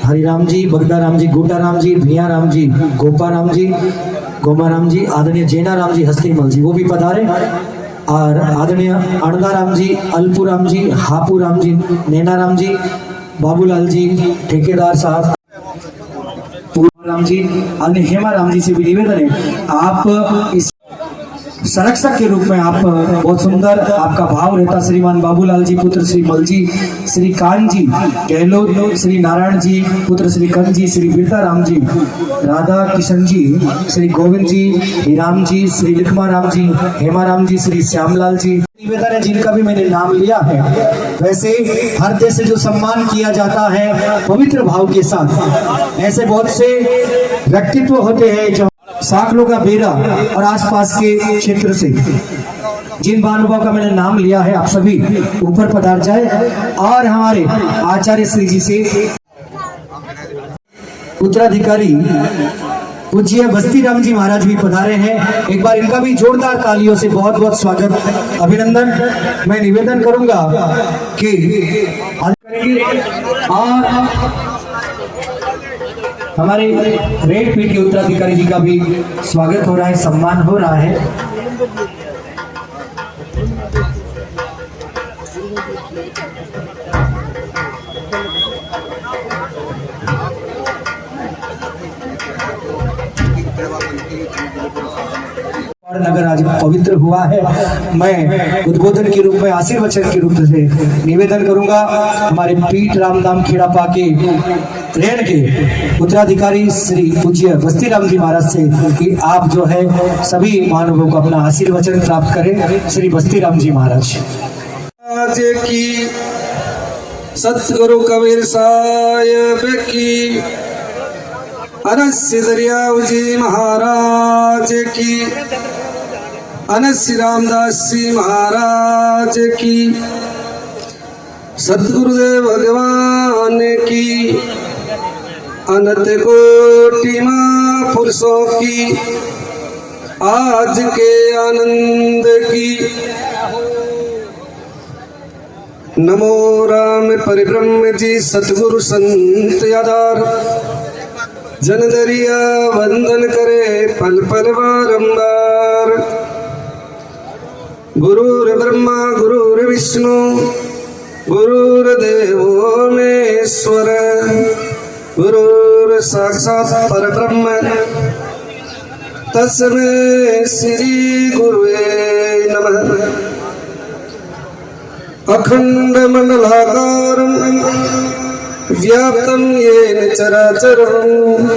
हरिराम जी, बगदा राम जी, गोटा राम जी, भिया राम जी, गोपा राम जी, गोमा राम जी, आदरणीय जैना राम जी, हस्तीमल जी वो भी पधारे। और आदरणीय अणदा राम जी, अलपू राम जी, हापू राम जी, नैना राम जी, बाबूलाल जी, ठेकेदार साहब राम जी, आदरणीय हेमा राम जी से भी निवेदन है आप इस संरक्षक के रूप में आप बहुत सुंदर आपका भाव रहता। श्रीमान बाबूलाल जी पुत्र श्री मल जी, श्री कान जी गहलोत, श्री नारायण जी पुत्र श्री कंद जी, श्री बिरता राम जी, राधा किशन जी, श्री गोविंद जी, हीराम जी, श्री लिखमा राम जी, हेमा राम जी, श्री श्यामलाल जी निवेदन है जिनका भी मैंने नाम लिया है। वैसे हर देश से जो सम्मान किया जाता है पवित्र भाव के साथ, ऐसे बहुत से व्यक्तित्व होते हैं जो साकलों का बेरा और आसपास के क्षेत्र से जिन महानुभाव का मैंने नाम लिया है आप सभी ऊपर पधार जाए। और हमारे आचार्य श्री जी से उत्तराधिकारी पूज्य बस्ती राम जी महाराज भी पधारे हैं। एक बार इनका भी जोरदार तालियों से बहुत बहुत स्वागत, अभिनंदन। मैं निवेदन करूंगा कि और हमारे रेड पीठ के उत्तराधिकारी जी का भी स्वागत हो रहा है, सम्मान हो रहा है। नगर आज पवित्र हुआ है। मैं उद्बोधन के रूप में, आशीर्वचन के रूप से निवेदन करूंगा हमारे पीठ रामधाम खेड़ापा के रेड के उत्तराधिकारी श्री पूज्य बस्ती राम जी महाराज से कि आप जो है सभी महानुभावों को अपना आशीर्वचन प्राप्त करें। श्री बस्ती राम जी महाराज की सतगुरु कबीर साहिब की, अनस्य दरियाव जी महाराज की, अनस्य रामदास जी महाराज की, सतगुरुदेव भगवान की, अनंत कोटि महापुरुषों की, आज के आनंद की। नमो राम परिब्रह्म जी सतगुरु संत आधार, जन दरिया वंदन करे पल पल बारंबार। गुरुर ब्रह्मा गुरुर विष्णु गुरुर्देवो महेश्वर, गुरुर साक्षात् परब्रह्म तस्मै श्री गुरुवे नमः। अखंड मंडलाकारं व्याप्तं येन चराचरं,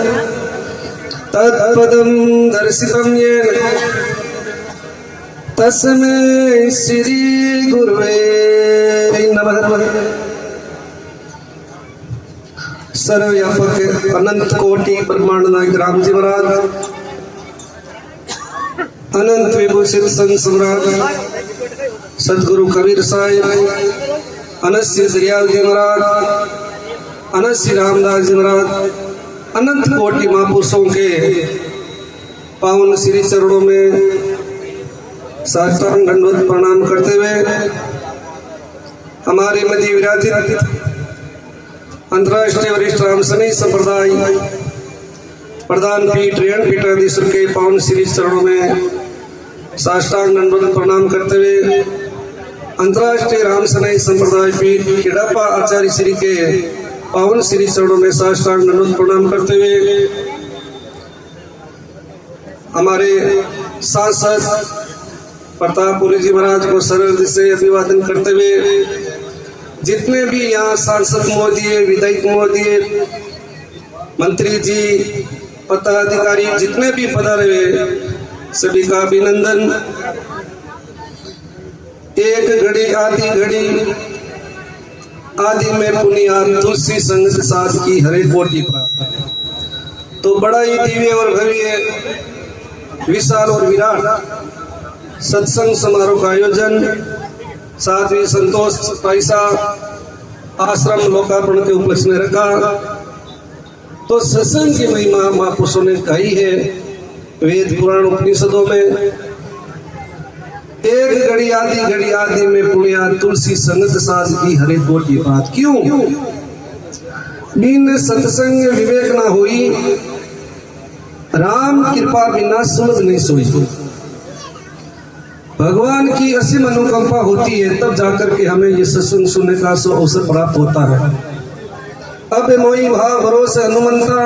तत्पदं दर्शितं येन तस्मै श्री गुरुवे नमः। सर्वव्यापक अनंत कोटि ब्रह्मांड नायक राम जी महाराज, अनंत विभूषित संत सम्राट सदगुरु कबीर साहिब, अनस्य दरियाव जी महाराज, अनस्य रामदास जी महाराज, अनंत कोटि महापुरुषों के पावन श्री चरणों में साष्टांग दंडवत प्रणाम करते हुए हमारे मध्य विराजित अंतर्राष्ट्रीय वरिष्ठ राम सनी संप्रदाय प्रधान पीठ रेण पीठाधीश्वर के पावन श्री चरणों में साष्टांग दंडवत प्रणाम करते हुए अंतर्राष्ट्रीय राम सनाई संप्रदाय पीठ खेड़ापा आचार्य श्री के पावन श्री चरणों में साष्टांग दंडवत प्रणाम करते हुए हमारे सांसद प्रतापपुरी जी महाराज को सरल से अभिवादन करते हुए जितने भी यहाँ सांसद महोदय, विधायक महोदय, मंत्री जी, पदाधिकारी जितने भी पधारे हुए सभी का अभिनंदन। एक घड़ी आधी घड़ी आदि में पुनियाद तुलसी संग साथ की हरे कोटि प्राप्त। तो बड़ा ही दिव्य और भव्य, विशाल और विराट सत्संग समारोह का आयोजन साध्वी संतोष पैसा आश्रम लोकार्पण के उपलक्ष्य में रखा। तो सत्संग की महिमा महापुरुषों ने कही है वेद पुराण उपनिषदों में, एक घड़ी आदि में पुण्या तुलसी संगत साध की हरे कोटि बात। क्यों? बिन सत्संग विवेक ना हुई, राम कृपा बिना सुमध नहीं सोई। भगवान की असीम अनुकंपा होती है तब जाकर के हमें ये सत्संग सुनने का अवसर प्राप्त होता है। अब मोई भाव भरोसे हनुमंता,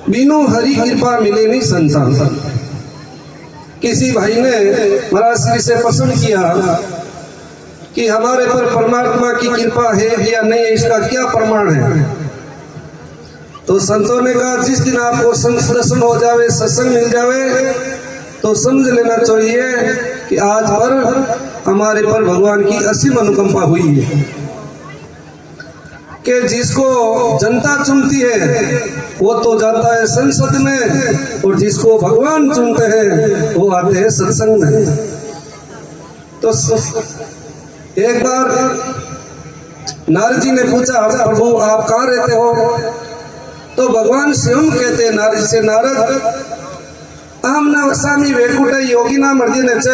बिनु हरि कृपा मिले नहीं संतान। किसी भाई ने महाराज श्री से प्रश्न किया कि हमारे पर परमात्मा की कृपा है या नहीं, इसका क्या प्रमाण है? तो संतों ने कहा जिस दिन आपको दर्शन हो जावे, सत्संग मिल जावे, तो समझ लेना चाहिए कि आज पर हमारे पर भगवान की असीम अनुकंपा हुई है कि जिसको जनता चुनती है वो तो जाता है संसद में, और जिसको भगवान चुनते हैं वो आते हैं सत्संग में। तो एक बार नारद जी ने पूछा प्रभु आप कहाँ रहते हो? तो भगवान स्वयं कहते हैं नारद से, नारद अहम न वसामि वैकुंठे योगिना मर्दिने च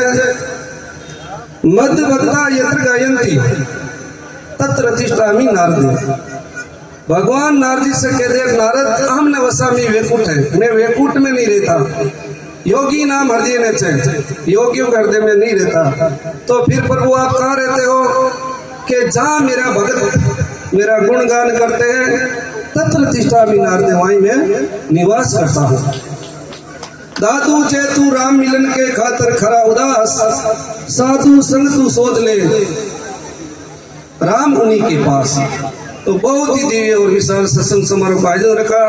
मद भक्ता यत्र गायन्ति तत्र तिष्ठामि नारदे। भगवान नारद से कहते नारद हमने वसामी वेकुट है, मैं वेकुट में नहीं रहता, योगी नाम हृदय ने छे, योगियों के हृदय में नहीं रहता। तो फिर प्रभु आप कहाँ रहते हो? कि जहाँ मेरा भगत मेरा गुणगान करते हैं तत्र तिष्ठामि नारद, वहीं मैं निवास करता हूँ। दादू चे तू राम मिलन के खातर खरा उदास, साधु संग तू सोच ले राम उन्हीं के पास। तो बहुत ही दिव्य और विशाल सत्संग समारोह का आयोजन रखा।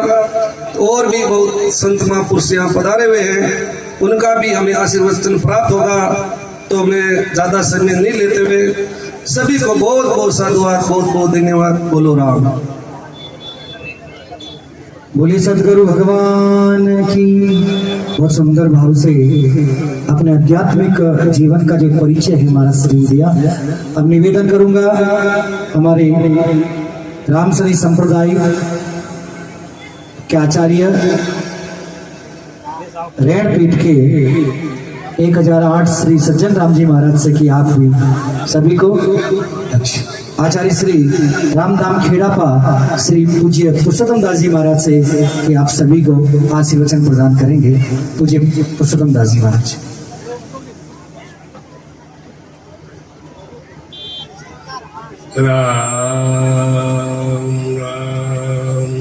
और भी बहुत संत महापुरुष यहाँ पधारे हुए हैं, उनका भी हमें आशीर्वचन प्राप्त होगा। तो मैं ज्यादा समय नहीं लेते हुए सभी को बहुत बहुत साधुवाद, बहुत बहुत धन्यवाद। बोलो राम। बोले सदगुरु भगवान की। बहुत सुंदर भाव से अपने आध्यात्मिक जीवन का जो परिचय है हमारा शरीर दिया। अब निवेदन करूंगा हमारे रामसरी संप्रदाय के आचार्य रेण पीठ के 1008 श्री सज्जन राम जी महाराज से कि आप भी सभी को आचार्य श्री रामधाम खेड़ापा श्री पूज्य पुरुषोत्तम दास जी महाराज से कि आप सभी को आशीर्वचन प्रदान करेंगे। पूज्य पुरुषोत्तम दास जी महाराज। राम राम राम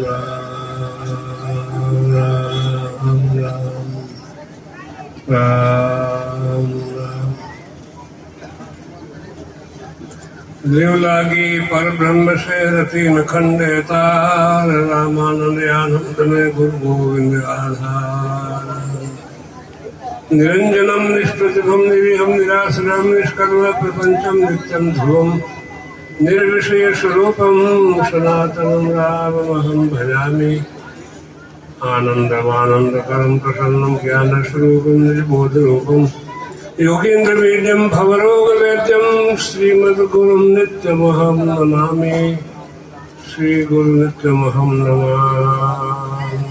राम राम राम राम। देव लागी पर ब्रह्म से रति न खंडे तार, रामानंद आनंद में गुरु गोविंद आधार। निरंजनम निष्प्रतिभम निर्विहम निराश्रम निष्कर्म प्रपंचम नित्यम ध्रुवम, निर्विषय स्वरूपम सनातनम राममहं भजामि। आनंदमानंदकरं प्रसन्नं ज्ञान स्वरूपं निर्बोध रूपं, योगीन्द्र वीर्यं भवरोग वेद्यं श्रीमद्गुरुं नित्यमहं नमामि। श्री गुरु नित्यमहं नमामि।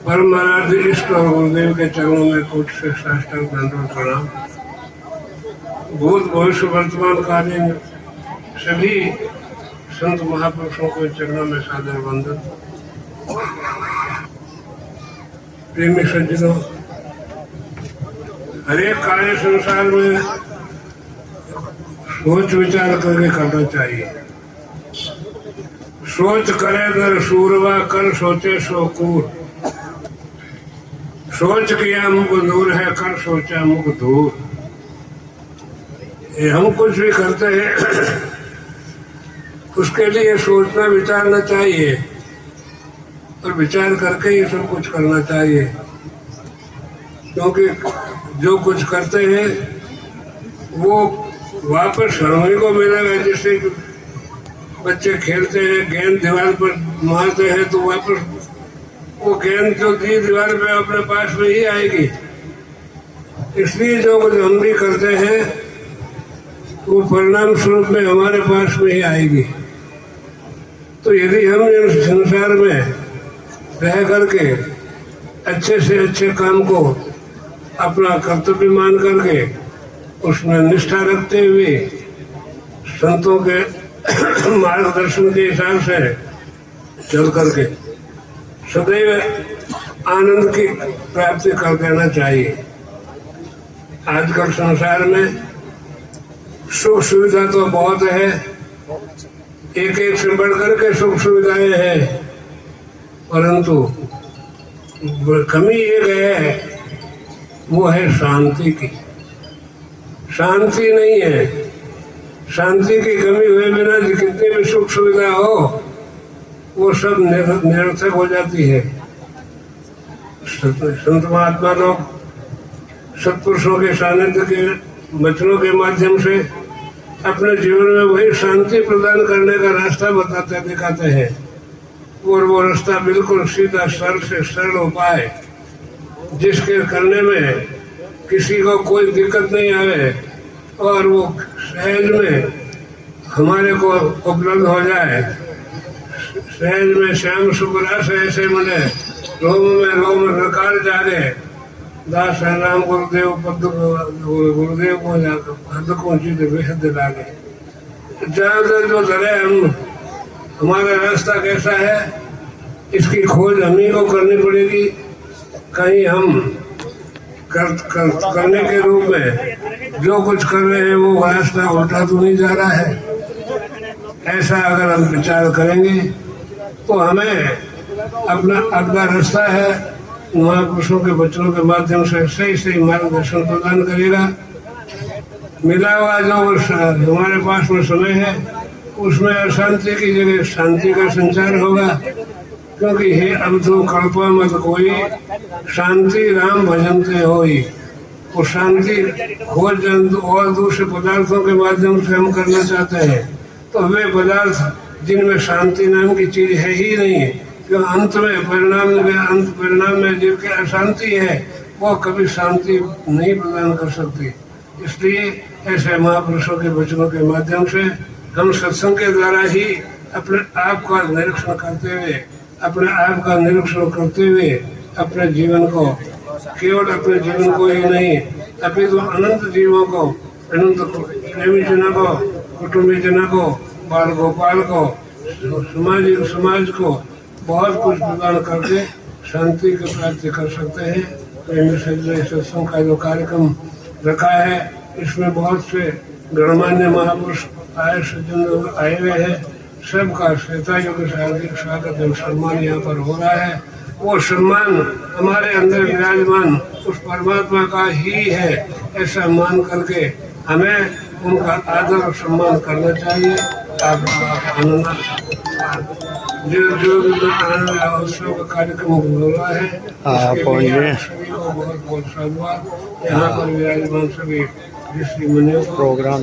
परम आराध्य इष्ट और गुरुदेव के चरणों में कोटि से साष्टांग दंडवत प्रणाम। भूत भविष्य वर्तमान कालीन सभी संत महापुरुषों को चरणों में सादर वंदन। प्रेमी सज्जनों, हर एक कार्य संसार में सोच विचार करके करना चाहिए। सोच करे नर सूरवा, कर सोचे सो कूर। सोच किया मुख दूर है, कर सोचा मुख दूर। ये हम कुछ भी करते हैं उसके लिए सोचना विचारना चाहिए, और विचार करके ही सब कुछ करना चाहिए। क्योंकि जो कुछ करते हैं वो वापस हमें को मिलेगा। जैसे बच्चे खेलते हैं, गेंद दीवार पर मारते हैं तो वापस वो गेंद जो दी दीवार पे अपने पास में ही आएगी। इसलिए जो कुछ हम भी करते हैं वो परिणाम स्वरूप में हमारे पास में ही आएगी। तो यदि हम इस संसार में रह करके अच्छे से अच्छे काम को अपना कर्तव्य मान करके उसमें निष्ठा रखते हुए संतों के मार्गदर्शन के हिसाब से चल करके सदैव आनंद की प्राप्ति कर देना चाहिए। आजकल संसार में सुख सुविधा तो बहुत है, एक एक से बढ़ करके सुख सुविधाएं हैं, परंतु कमी एक है, वो है शांति की। शांति नहीं है। शांति की कमी हुए बिना कितनी भी सुख सुविधा हो वो सब निरर्थक हो जाती है। संत महात्मा लोग सत्पुरुषों के सानिध्य के वचनों के माध्यम से अपने जीवन में वही शांति प्रदान करने का रास्ता बताते दिखाते हैं, और वो रास्ता बिल्कुल सीधा सरल से सरल उपाय जिसके करने में किसी को कोई दिक्कत नहीं आवे और वो सहज में हमारे को उपलब्ध हो जाए। सहज में श्याम सुबरास ऐसे मिले रोम रकार जागे दास है राम गुरुदेव पद गुरुदेव को हद को जीत बेहद लागे। ज्यादातर जो लड़े हम हमारा रास्ता कैसा है इसकी खोज हम ही को करनी पड़ेगी। कहीं हम करने के रूप में जो कुछ कर रहे हैं वो रास्ता उल्टा तो नहीं जा रहा है। ऐसा अगर हम विचार करेंगे तो हमें अपना अगला रास्ता है महापुरुषों के वचनों के माध्यम से सही सही मार्गदर्शन प्रदान करेगा। मिला हुआ जो हमारे पास में समय है उसमें अशांति की जगह शांति का संचार होगा, क्योंकि हे अब तो कल्पा मत कोई शांति राम भजनते होई। वो शांति खोज और दूसरे पदार्थों के माध्यम से हम करना चाहते हैं तो वे पदार्थ जिनमें शांति नाम की चीज है ही नहीं, जो अंत परिणाम में जिनकी अशांति है वो कभी शांति नहीं प्रदान कर सकती। इसलिए ऐसे महापुरुषों के वचनों के माध्यम से हम सत्संग के द्वारा ही अपने आप का निरीक्षण करते हुए अपने जीवन को केवल अपने जीवन को ही नहीं अपितु अनंत जीवों को, अनंत प्रेमी जनों को, कुटुंबी जनों को, बाल गोपाल को, समाज को बहुत कुछ प्रदान करके शांति की प्राप्ति कर सकते हैं। प्रेमी सत्संग का जो कार्यक्रम रखा है इसमें बहुत से गणमान्य महापुरुष आए हुए हैं। सबका श्वेतायुग से हार्दिक स्वागत एवं सम्मान यहाँ पर हो रहा है। वो सम्मान हमारे अंदर विराजमान उस परमात्मा का ही है, ऐसा मान करके हमें उनका आदर और सम्मान करना चाहिए। आनंद उत्सव का कार्यक्रम हो रहा है, सभी को बहुत बहुत साधुवाद। यहाँ पर विराजमान सभी ऋषि मुनियों को प्रोग्राम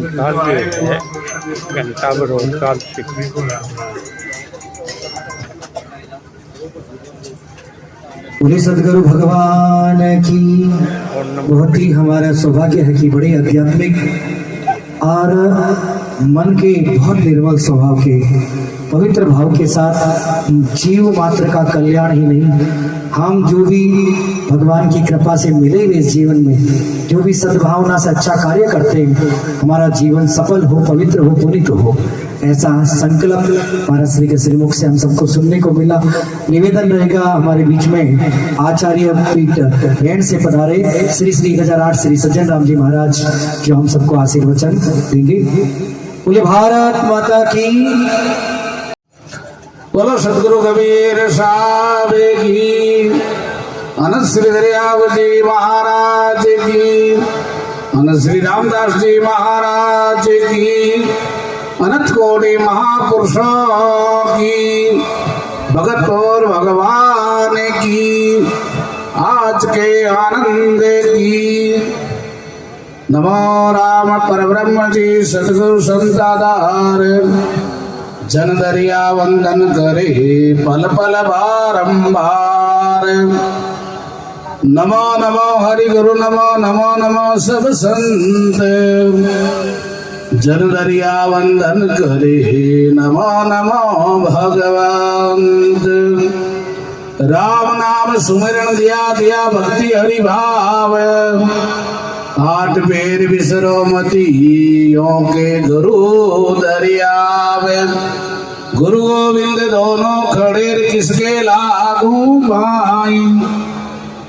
घंटा रोजगार बोले सदगुरु भगवान की। बहुत ही हमारा सौभाग्य है कि बड़े आध्यात्मिक और मन के बहुत निर्मल स्वभाव के पवित्र भाव के साथ जीव मात्र का कल्याण ही नहीं, हम जो भी भगवान की कृपा से मिले हुए जीवन में जो भी सद्भावना से अच्छा कार्य करते हैं हमारा जीवन सफल हो, पवित्र हो, पुनीत हो, ऐसा संकल्प महाराज श्री के श्रीमुख से हम सबको सुनने को मिला। निवेदन रहेगा हमारे बीच में आचार्य पीठ बैंड से पधारे श्री श्री 1008 श्री सज्जन राम जी महाराज जो हम सबको आशीर्वचन देंगे। बोले भारत माता की। बोलो सदगुरु कबीर साहब की, अनंत श्री दरियाव जी महाराज की, अनंत श्री रामदास जी महाराज की, अनंत कोटि महापुरुषों की, भगत और भगवान की, आज के आनंद की। नमो राम परब्रह्म जी सदगुरु संताधार, जन दरिया वंदन करे पल पल बारंबार। नमो नमो हरि गुरु, नमो नमो नमो सब संत, जन दरिया वंदन करे नमो नमो भगवंत। राम नाम सुमिरन दिया दिया भक्ति हरि भाव, 8 बेर बिसरो मती यो के गुरु दरियाव। गुरु गोविंद दोनों खड़े किसके लागू भाई,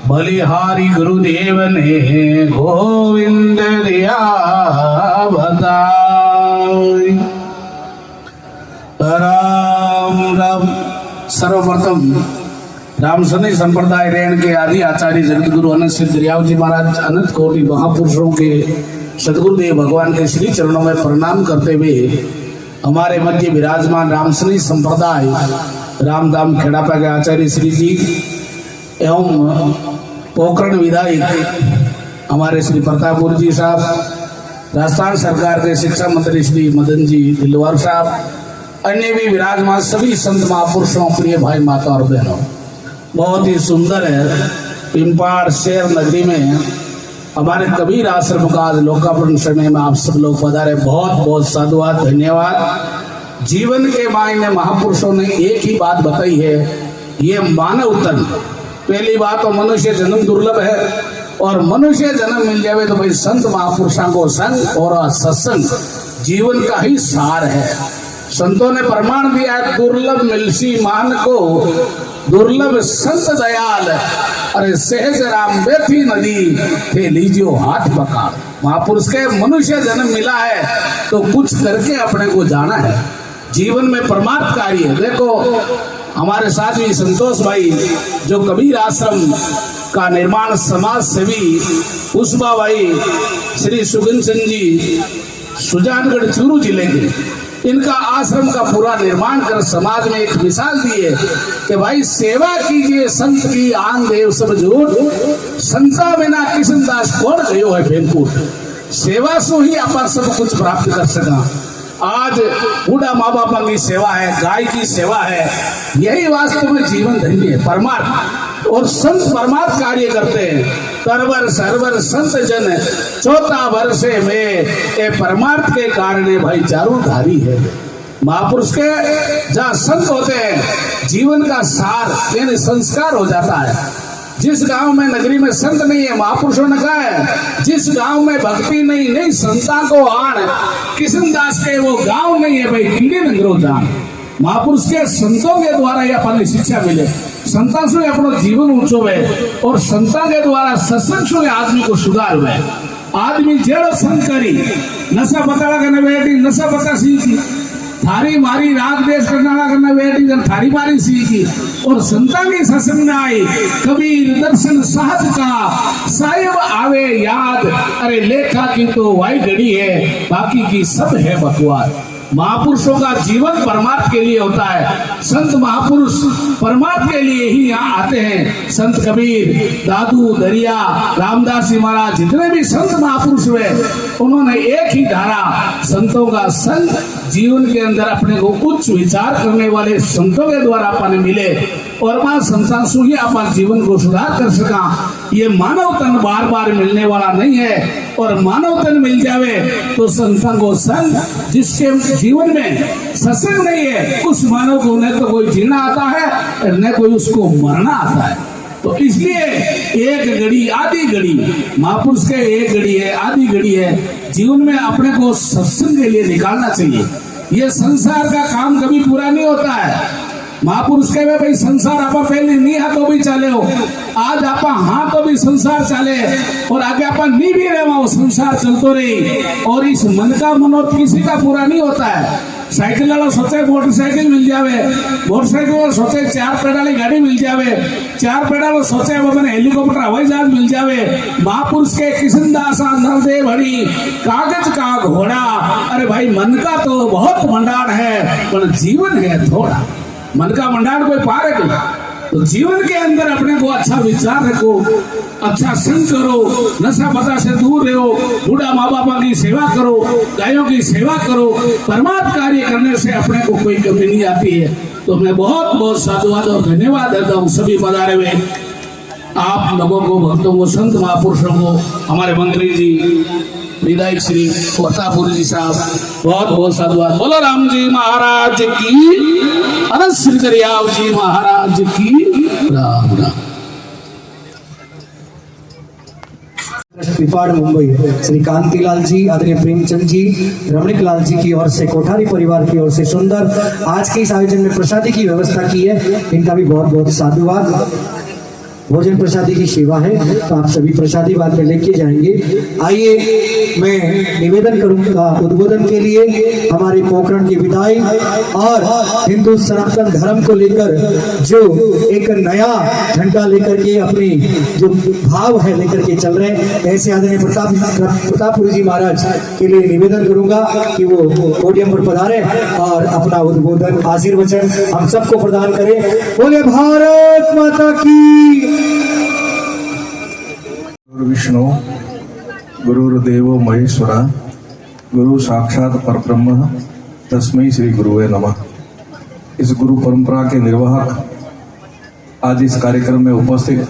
बलिहारी गुरुदेव ने गोविंद दिया बताई। राम राम। सर्वप्रथम रामसनी संप्रदाय रेण के आदि आचार्य जगत गुरु अनंत श्री दरियाव जी महाराज, अनंत कोटि महापुरुषों के सदगुरुदेव भगवान के श्री चरणों में प्रणाम करते हुए हमारे मध्य विराजमान रामसनी संप्रदाय रामधाम खेड़ापा के आचार्य श्री जी एवं पोखरण विधायक हमारे श्री प्रतापपुर जी साहब, राजस्थान सरकार के शिक्षा मंत्री श्री मदन जी दिलवार साहब, अन्य भी विराजमान सभी संत महापुरुषों, प्रिय भाई माता और बहनों, बहुत ही सुंदर है पिंपाड़ शहर नगरी में हमारे कबीर आश्रम का आज लोकार्पण समय में आप सब लोग पधारे। बहुत बहुत साधुवाद, धन्यवाद। जीवन के मायने महापुरुषों ने एक ही बात बताई है, ये मानव तन पहली बात तो मनुष्य जन्म दुर्लभ है, और मनुष्य जन्म मिल जावे तो भाई संत महापुरुषों को संग और सत्संग जीवन का ही सार है। संतों ने प्रमाण दिया है, दुर्लभ मिलसी मान को दुर्लभ संत दयाल, अरे सहज राम बैठी नदी थे लीजियो हाथ पकड़। महापुरुष के मनुष्य जन्म मिला है तो कुछ करके अपने को जाना है, जीवन में परमार्थ कार्य। देखो हमारे साथ भी संतोष भाई जो कबीर आश्रम का निर्माण समाज सेवी उस्मा भाई श्री सुगन चंद जी सुजानगढ़ चूरू जिले के, इनका आश्रम का पूरा निर्माण कर समाज में एक मिसाल दी है कि भाई सेवा कीजिए संत की आन देव सब झूठ, संता बिना किशनदास कौन गयो है भेंकूट। सेवा से ही आप सब कुछ प्राप्त कर सका। आज बूढ़ा माँ बापा की सेवा है, गाय की सेवा है, यही वास्तव में जीवन धन्य है परमार्थ। और संत परमार्थ कार्य करते हैं, तरवर सरवर संत जन चौथा वर्षे में ये परमार्थ के कारण भाई चारों धारी है। महापुरुष के जहाँ संत होते हैं जीवन का सार यानी संस्कार हो जाता है। जिस गांव में नगरी में संत नहीं है, महापुरुषों ने कहा है जिस गांव में भक्ति नहीं संता को आण, किशनदास के वो गांव नहीं है भाई कीड़े नगरो जान। महापुरुष के संतों के द्वारा ये अपनी शिक्षा मिले, संता से अपना जीवन ऊंचो है, और संता के द्वारा सत्संग से आदमी को सुधार हुए। आदमी जेड़ो संत करी नशा बताड़ा करने बैठी, नशा बता सीखी, थारी मारी राग देश करना करना बैठी जब थारी मारी सीखी, और संता की सत्संग में आई कबीर दर्शन साहब का साहिब आवे याद, अरे लेखा की तो वाई घड़ी है बाकी की सब है बकवास। महापुरुषों का जीवन परमार्थ के लिए होता है। संत महापुरुष परमार्थ के लिए ही यहाँ आते हैं। संत कबीर, दादू दरिया, रामदास जी महाराज, जितने भी संत महापुरुष हुए उन्होंने एक ही धारा संतों का संग, जीवन के अंदर अपने को उच्च विचार करने वाले संतों के द्वारा अपने मिले, और वहां संसार से ही अपन जीवन को सुधार कर सका। ये मानव तन बार बार मिलने वाला नहीं है, और मानव तन मिल जावे तो संतों को संग, जिसके जीवन में सत्संग नहीं है उस मानव को न तो कोई जीना आता है न कोई उसको मरना आता है। तो इसलिए एक घड़ी आधी घड़ी महापुरुष के एक घड़ी है आधी घड़ी है, जीवन में अपने को सत्संग के लिए निकालना चाहिए। ये संसार का काम कभी पूरा नहीं होता है। महापुरुष कहे भाई संसार आप पहले नहीं हा तो भी चले हो, आज आप हाँ तो भी संसार चले, और आगे आप नहीं भी रहे वो संसार चलते रही। और इस मन का मनोरथ किसी का पूरा नहीं होता है। साइकिल वाला सोचे मोटरसाइकिल मिल जावे, मोटरसाइकिल वाला सोचे 4 पैडाली गाड़ी मिल जावे, 4 पैडाल सोचे मैंने हेलीकॉप्टर हवाई जहाज मिल जावे। महापुरुष के किशनदास नरदेव हरि कागज का घोड़ा, अरे भाई मन का तो बहुत भंडार है पर जीवन है थोड़ा। मन का भंडार कोई पार है क्या? तो जीवन के अंदर अपने को अच्छा विचार रखो, अच्छा संग करो, नशा पता से दूर रहो, बूढ़ा माँ बापा की सेवा करो, गायों की सेवा करो। परमार्थ कार्य करने से अपने को कोई कमी नहीं आती है। तो मैं बहुत बहुत साधुवाद और धन्यवाद देता हूँ सभी पधारे हुए आप लोगों को, भक्तों को, संत महापुरुषों को, हमारे मंत्री जी, विधायक श्री प्रतापुरी जी साहब, बहुत बहुत साधुवाद। बोलो राम जी महाराज की, अनंत श्री दरियाव जी महाराज की राम राम। पिपाड़ मुंबई श्री कांतिलाल जी, आदरणीय प्रेमचंद जी, रमणिक लाल जी की ओर से, कोठारी परिवार की ओर से सुंदर आज के इस आयोजन में प्रसादी की व्यवस्था की है, इनका भी बहुत बहुत साधुवाद। भोजन प्रसादी की सेवा है तो आप सभी प्रसादी बाद में लेके जाएंगे। आइए मैं निवेदन करूंगा उद्बोधन के लिए हमारे पोखरण के विधायक और हिंदू सनातन धर्म को लेकर जो एक नया झंडा लेकर के अपनी जो भाव है लेकर के चल रहे हैं, ऐसे आदरणीय प्रतापुरी जी महाराज के लिए निवेदन करूंगा कि वो पोडियम पर पधारे और अपना उद्बोधन आशीर्वचन हम सबको प्रदान करें। बोले भारत माता की। गुरु विष्णु गुरुर्देव महेश्वरा गुरु साक्षात परब्रह्म तस्मै श्री गुरुवे नमः। इस गुरु परंपरा के निर्वाहक आज इस कार्यक्रम में उपस्थित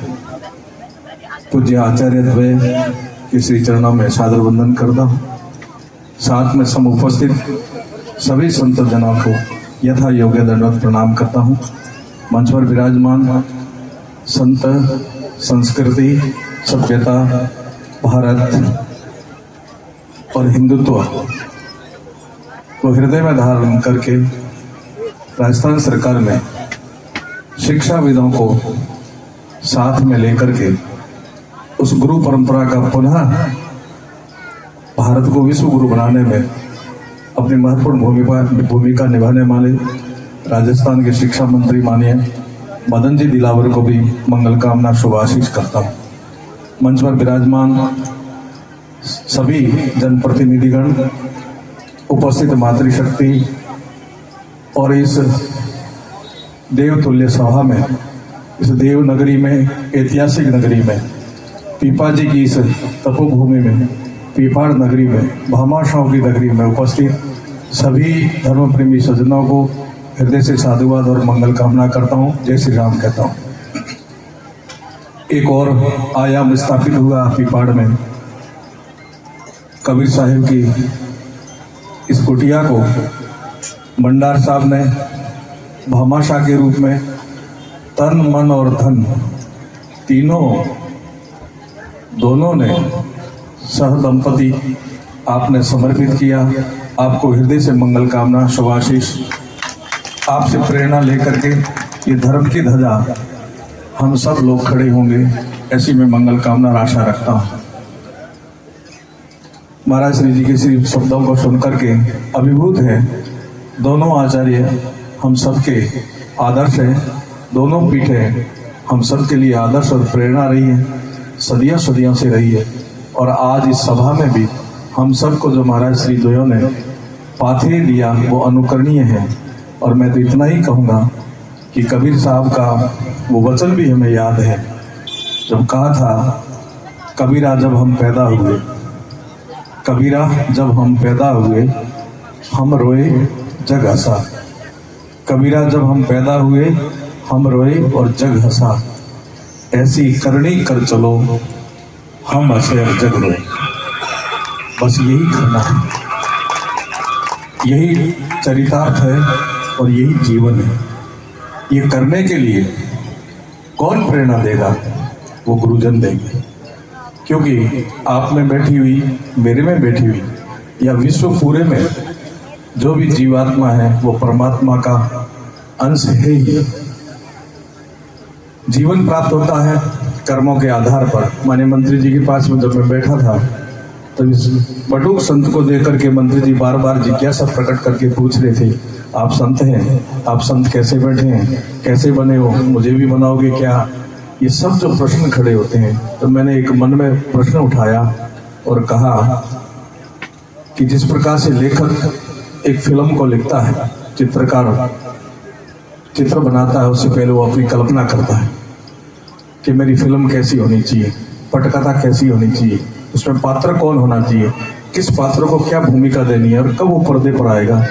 पूज्य आचार्य द्वय के श्री चरणों में सादर वंदन करता हूँ। साथ में सम उपस्थित सभी संत जनों को यथा योग्य दंडवत प्रणाम करता हूँ। मंच पर विराजमान संत, संस्कृति, सभ्यता, भारत और हिंदुत्व को हृदय में धारण करके राजस्थान सरकार में शिक्षाविदों को साथ में लेकर के उस गुरु परंपरा का पुनः भारत को विश्व गुरु बनाने में अपनी महत्वपूर्ण भूमिका निभाने वाले राजस्थान के शिक्षा मंत्री माननीय मदन जी दिलावर को भी मंगल कामना शुभ आशीष करता हूँ। मंच पर विराजमान सभी जनप्रतिनिधिगण, उपस्थित मातृशक्ति और इस देवतुल्य सभा में, इस देव नगरी में, ऐतिहासिक नगरी में, पीपाजी की इस तपोभूमि में, पीपाड़ नगरी में, भामाशाहों की नगरी में उपस्थित सभी धर्म प्रेमी सज्जनों को हृदय से साधुवाद और मंगल कामना करता हूँ। जय श्री राम कहता हूँ। एक और आयाम स्थापित हुआ पीपाड़ में। कबीर साहिब की इस कुटिया को भंडार साहब ने भामाशाह के रूप में तन, मन और धन दोनों ने सह दंपति आपने समर्पित किया। आपको हृदय से मंगल कामना शुभ आशीष। आपसे प्रेरणा लेकर के ये धर्म की ध्वजा हम सब लोग खड़े होंगे, ऐसी मैं मंगल कामना और आशा रखता हूँ। महाराज श्री जी के श्री शब्दों को सुनकर के अभिभूत है। दोनों आचार्य हम सबके आदर्श है, दोनों पीठें हम सब के लिए आदर्श और प्रेरणा रही है, सदियों सदियों से रही है। और आज इस सभा में भी हम सबको जो महाराज श्री द्वयों ने पाथे दिया वो अनुकरणीय है। और मैं तो इतना ही कहूँगा कि कबीर साहब का वो वचन भी हमें याद है, जब कहा था, कबीरा जब हम पैदा हुए, कबीरा जब हम पैदा हुए, हम रोए जग हंसा। कबीरा जब हम पैदा हुए, हम रोए और जग हंसा। ऐसी करनी कर चलो, हम हंसे और जग रोए। बस यही करना है, यही चरितार्थ है और यही जीवन है। ये करने के लिए कौन प्रेरणा देगा? वो गुरुजन देंगे। क्योंकि आप में बैठी हुई, मेरे में बैठी हुई, या विश्व पूरे में जो भी जीवात्मा है वो परमात्मा का अंश है ही। जीवन प्राप्त होता है कर्मों के आधार पर। माननीय मंत्री जी के पास में जब मैं बैठा था तो इस बटुक संत को देकर के मंत्री जी बार बार जिज्ञासा प्रकट करके पूछ रहे थे, आप संत हैं, आप संत कैसे बैठे हैं, कैसे बने हो, मुझे भी बनाओगे क्या? ये सब जो प्रश्न खड़े होते हैं, तो मैंने एक मन में प्रश्न उठाया और कहा कि जिस प्रकार से लेखक एक फिल्म को लिखता है, चित्रकार चित्र बनाता है, उससे पहले वो अपनी कल्पना करता है कि मेरी फिल्म कैसी होनी चाहिए, पटकथा कैसी होनी चाहिए, उसमें पात्र कौन होना चाहिए, किस पात्र को क्या भूमिका देनी है और कब वो पर्दे पर आएगा।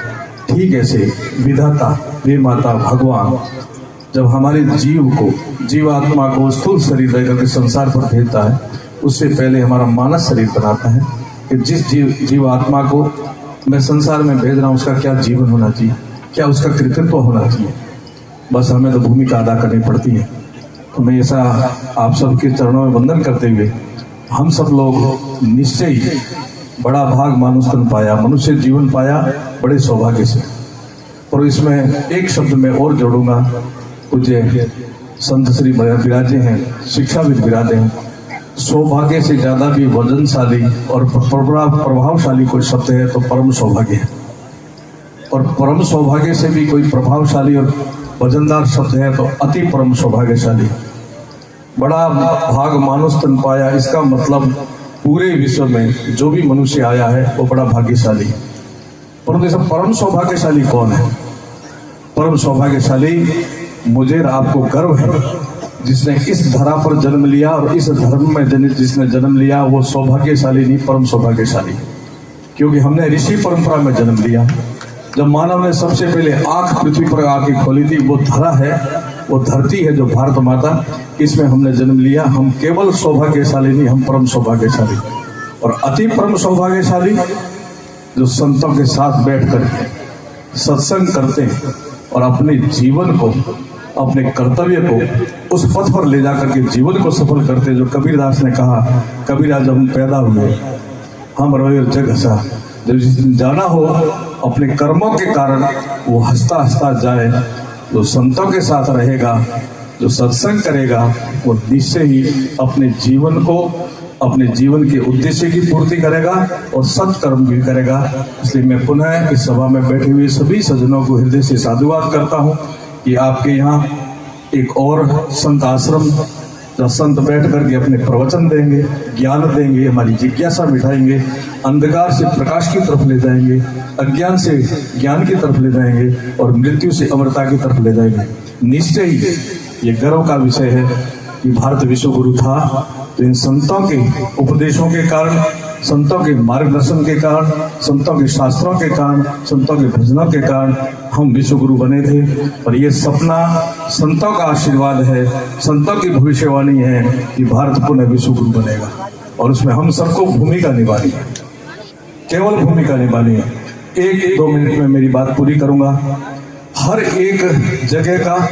ठीक ऐसे विधाता, विमाता, भगवान जब हमारे जीव को, जीवात्मा को स्थूल शरीर लेकर के संसार पर भेजता है, उससे पहले हमारा मानस शरीर बनाता है कि जिस जीवात्मा को मैं संसार में भेज रहा हूँ उसका क्या जीवन होना चाहिए, क्या उसका कृतित्व होना चाहिए। बस हमें तो भूमिका अदा करनी पड़ती है। तो मैं ऐसा आप सबके चरणों में वंदन करते हुए, हम सब लोग निश्चय ही बड़ा भाग मानुष तन पाया, मनुष्य जीवन पाया बड़े सौभाग्य से। और इसमें एक शब्द मैं और जोड़ूंगा, पूज्य संत श्री विराजे हैं, शिक्षाविद विराजे हैं। सौभाग्य से ज्यादा भी वजनशाली और प्रभावशाली कोई शब्द है तो परम सौभाग्य है। और परम सौभाग्य से भी कोई प्रभावशाली और वजनदार शब्द है तो अति परम सौभाग्यशाली। बड़ा भाग मानुष तन पाया, इसका मतलब पूरे विश्व में जो भी मनुष्य आया है वो बड़ा भाग्यशाली। परंतु ऐसा परम सौभाग्यशाली कौन है? परम सौभाग्यशाली मुझे आपको गर्व है जिसने इस धरा पर जन्म लिया, और इस धर्म में जिसने जन्म लिया वो सौभाग्यशाली नहीं, परम सौभाग्यशाली। क्योंकि हमने ऋषि परंपरा में जन्म लिया। जब मानव ने सबसे पहले आंख पृथ्वी पर आके खोली थी, वो धरा है, वो धरती है जो भारत माता, इसमें हमने जन्म लिया। हम केवल सौभाग्यशाली नहीं, हम परम सौभाग्यशाली और अति परम सौभाग्यशाली जो संतों के साथ बैठ कर सत्संग करते हैं और अपने जीवन को अपने कर्तव्य को उस पथ पर ले जाकर के जीवन को सफल करते। जो कबीरदास ने कहा, कबीरा जब हम पैदा हुए हम रोए जग हंसा। जब जाना हो अपने कर्मों के कारण वो हंसता हंसता जाए। जो संतों के साथ रहेगा, जो सत्संग करेगा, वो निश्चय ही अपने जीवन को, अपने जीवन के उद्देश्य की पूर्ति करेगा और सत्कर्म भी करेगा। इसलिए मैं पुनः इस सभा में बैठे हुए सभी सज्जनों को हृदय से साधुवाद करता हूँ कि आपके यहाँ एक और संत आश्रम, जहाँ संत बैठ करके अपने प्रवचन देंगे, ज्ञान देंगे, हमारी जिज्ञासा मिटाएंगे, अंधकार से प्रकाश की तरफ ले जाएंगे, अज्ञान से ज्ञान की तरफ ले जाएंगे और मृत्यु से अमरता की तरफ ले जाएंगे। निश्चय ही ये गर्व का विषय है कि भारत विश्व गुरु था तो इन संतों के उपदेशों के कारण, संतों के मार्गदर्शन के कारण, संतों के शास्त्रों के कारण, संतों के भजनों के कारण हम विश्व गुरु बने थे। और ये सपना संतों का आशीर्वाद है, संतों की भविष्यवाणी है कि भारत पुनः विश्व गुरु बनेगा। और उसमें हम सबको भूमिका निभानी है, केवल भूमिका निभानी है। 1-2 मिनट में मेरी बात पूरी करूंगा। हर एक जगह का,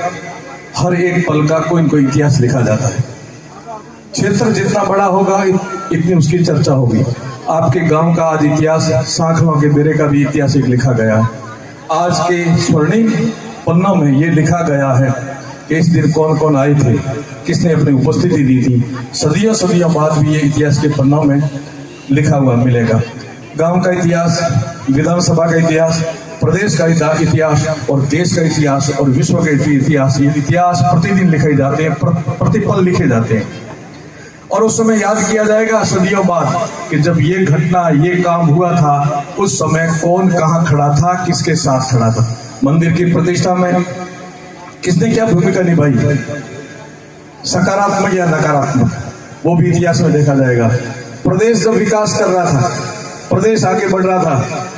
हर एक पल का कोई न कोई इतिहास लिखा जाता है। क्षेत्र जितना बड़ा होगा इतनी उसकी चर्चा होगी। आपके गांव का आज इतिहास, सांखलों के बेरे का भी इतिहास एक लिखा गया है। आज के स्वर्णिम पन्नों में ये लिखा गया है कि इस दिन कौन कौन आए थे, किसने अपनी उपस्थिति दी थी। सदियों सदियों बाद भी ये इतिहास के पन्नों में लिखा हुआ मिलेगा। गांव का इतिहास, विधानसभा का इतिहास, प्रदेश का इतिहास और देश का इतिहास और विश्व के इतिहास, ये इतिहास प्रतिदिन लिखे जाते हैं, प्रतिपल लिखे जाते हैं। और उस समय याद किया जाएगा सदियों बाद कि जब ये घटना, ये काम हुआ था, उस समय कौन कहाँ खड़ा था, किसके साथ खड़ा था। मंदिर की प्रतिष्ठा में किसने क्या भूमिका निभाई, सकारात्मक या नकारात्मक, वो भी इतिहास में देखा जाएगा। प्रदेश जब विकास कर रहा था, प्रदेश आगे बढ़ रहा था,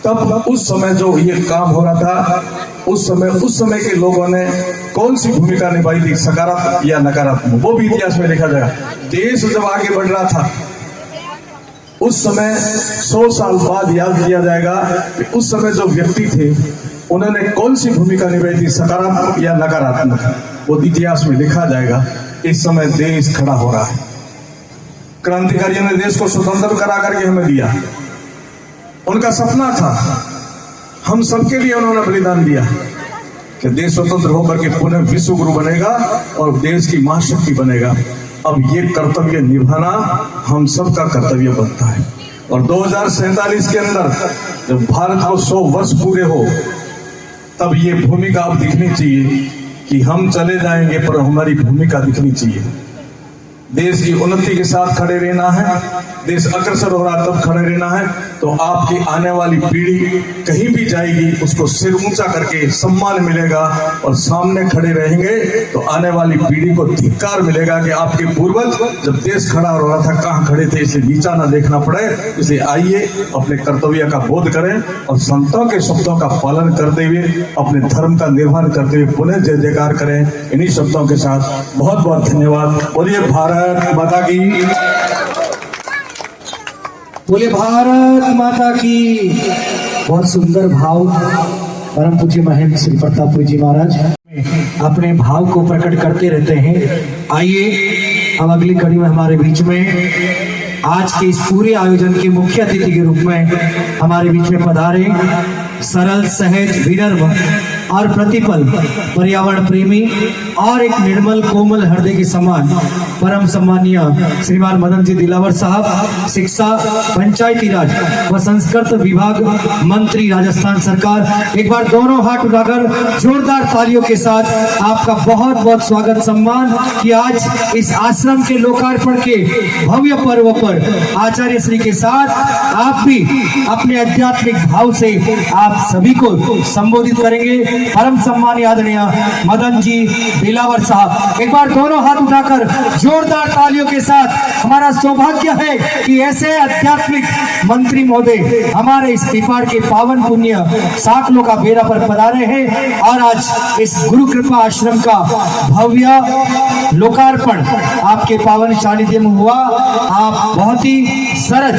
तब उस समय जो ये काम हो रहा था, उस समय के लोगों ने कौन सी भूमिका निभाई थी, सकारात्मक या नकारात्मक, वो भी इतिहास में लिखा जाएगा। देश जब आगे बढ़ रहा था, उस समय 100 साल बाद याद किया जाएगा कि उस समय जो व्यक्ति थे उन्होंने कौन सी भूमिका निभाई थी, सकारात्मक या नकारात्मक, वो इतिहास में लिखा जाएगा। इस समय देश खड़ा हो रहा है। क्रांतिकारियों ने देश को स्वतंत्र करा करके हमें दिया। उनका सपना था, हम सबके लिए उन्होंने बलिदान दिया कि देश स्वतंत्र होकर के पुनः विश्व गुरु बनेगा और देश की महाशक्ति बनेगा। अब ये कर्तव्य निभाना हम सबका कर्तव्य बनता है। और 2047 के अंदर जब भारत को 100 वर्ष पूरे हो, तब ये भूमिका अब दिखनी चाहिए कि हम चले जाएंगे पर हमारी भूमिका दिखनी चाहिए। देश की उन्नति के साथ खड़े रहना है, देश अग्रसर हो रहा तब खड़े रहना है। तो आपकी आने वाली पीढ़ी कहीं भी जाएगी, उसको सिर ऊंचा करके सम्मान मिलेगा और सामने खड़े रहेंगे तो आने वाली पीढ़ी को धिक्कार मिलेगा कि आपके पूर्वज जब देश खड़ा हो रहा था कहाँ खड़े थे। इसलिए नीचा ना देखना पड़े। इसलिए आइए अपने कर्तव्य का बोध करें और संतों के शब्दों का पालन करते हुए अपने धर्म का निर्वहन करते हुए पुनः जय जयकार करें। इन्हीं शब्दों के साथ बहुत बहुत धन्यवाद। बोलिए भारत माता की, बोले भारत माता की। बहुत सुंदर भाव परम पूज्य महेंद्र श्री प्रतापपुरी जी महाराज अपने भाव को प्रकट करते रहते हैं। आइए अब अगली कड़ी में हमारे बीच में आज के इस पूरे आयोजन के मुख्य अतिथि के रूप में हमारे बीच में पधारे सरल, सहज, विनम्र और प्रतिपल पर्यावरण प्रेमी और एक निर्मल कोमल हृदय के समान परम सम्मानीय श्रीमान मदन जी दिलावर साहब, शिक्षा, पंचायती राज व संस्कृत विभाग मंत्री, राजस्थान सरकार। एक बार दोनों हाथ उठाकर जोरदार तालियों के साथ आपका बहुत बहुत स्वागत सम्मान कि आज इस आश्रम के लोकार्पण के भव्य पर्व पर आचार्य श्री के साथ आप भी अपने आध्यात्मिक भाव से आप सभी को संबोधित करेंगे। परम सम्मानीय आदरणीय मदन जी दिलावर साहब, एक बार दोनों हाथ उठाकर जोरदार तालियों के साथ हमारा सौभाग्य है कि ऐसे आध्यात्मिक मंत्री महोदय हमारे इस पिपाड़ के पावन पुण्य साकलों का बेरा पर पधारे हैं और आज इस गुरु कृपा आश्रम का भव्य लोकार्पण आपके पावन सानिध्य में हुआ। आप बहुत ही सरल,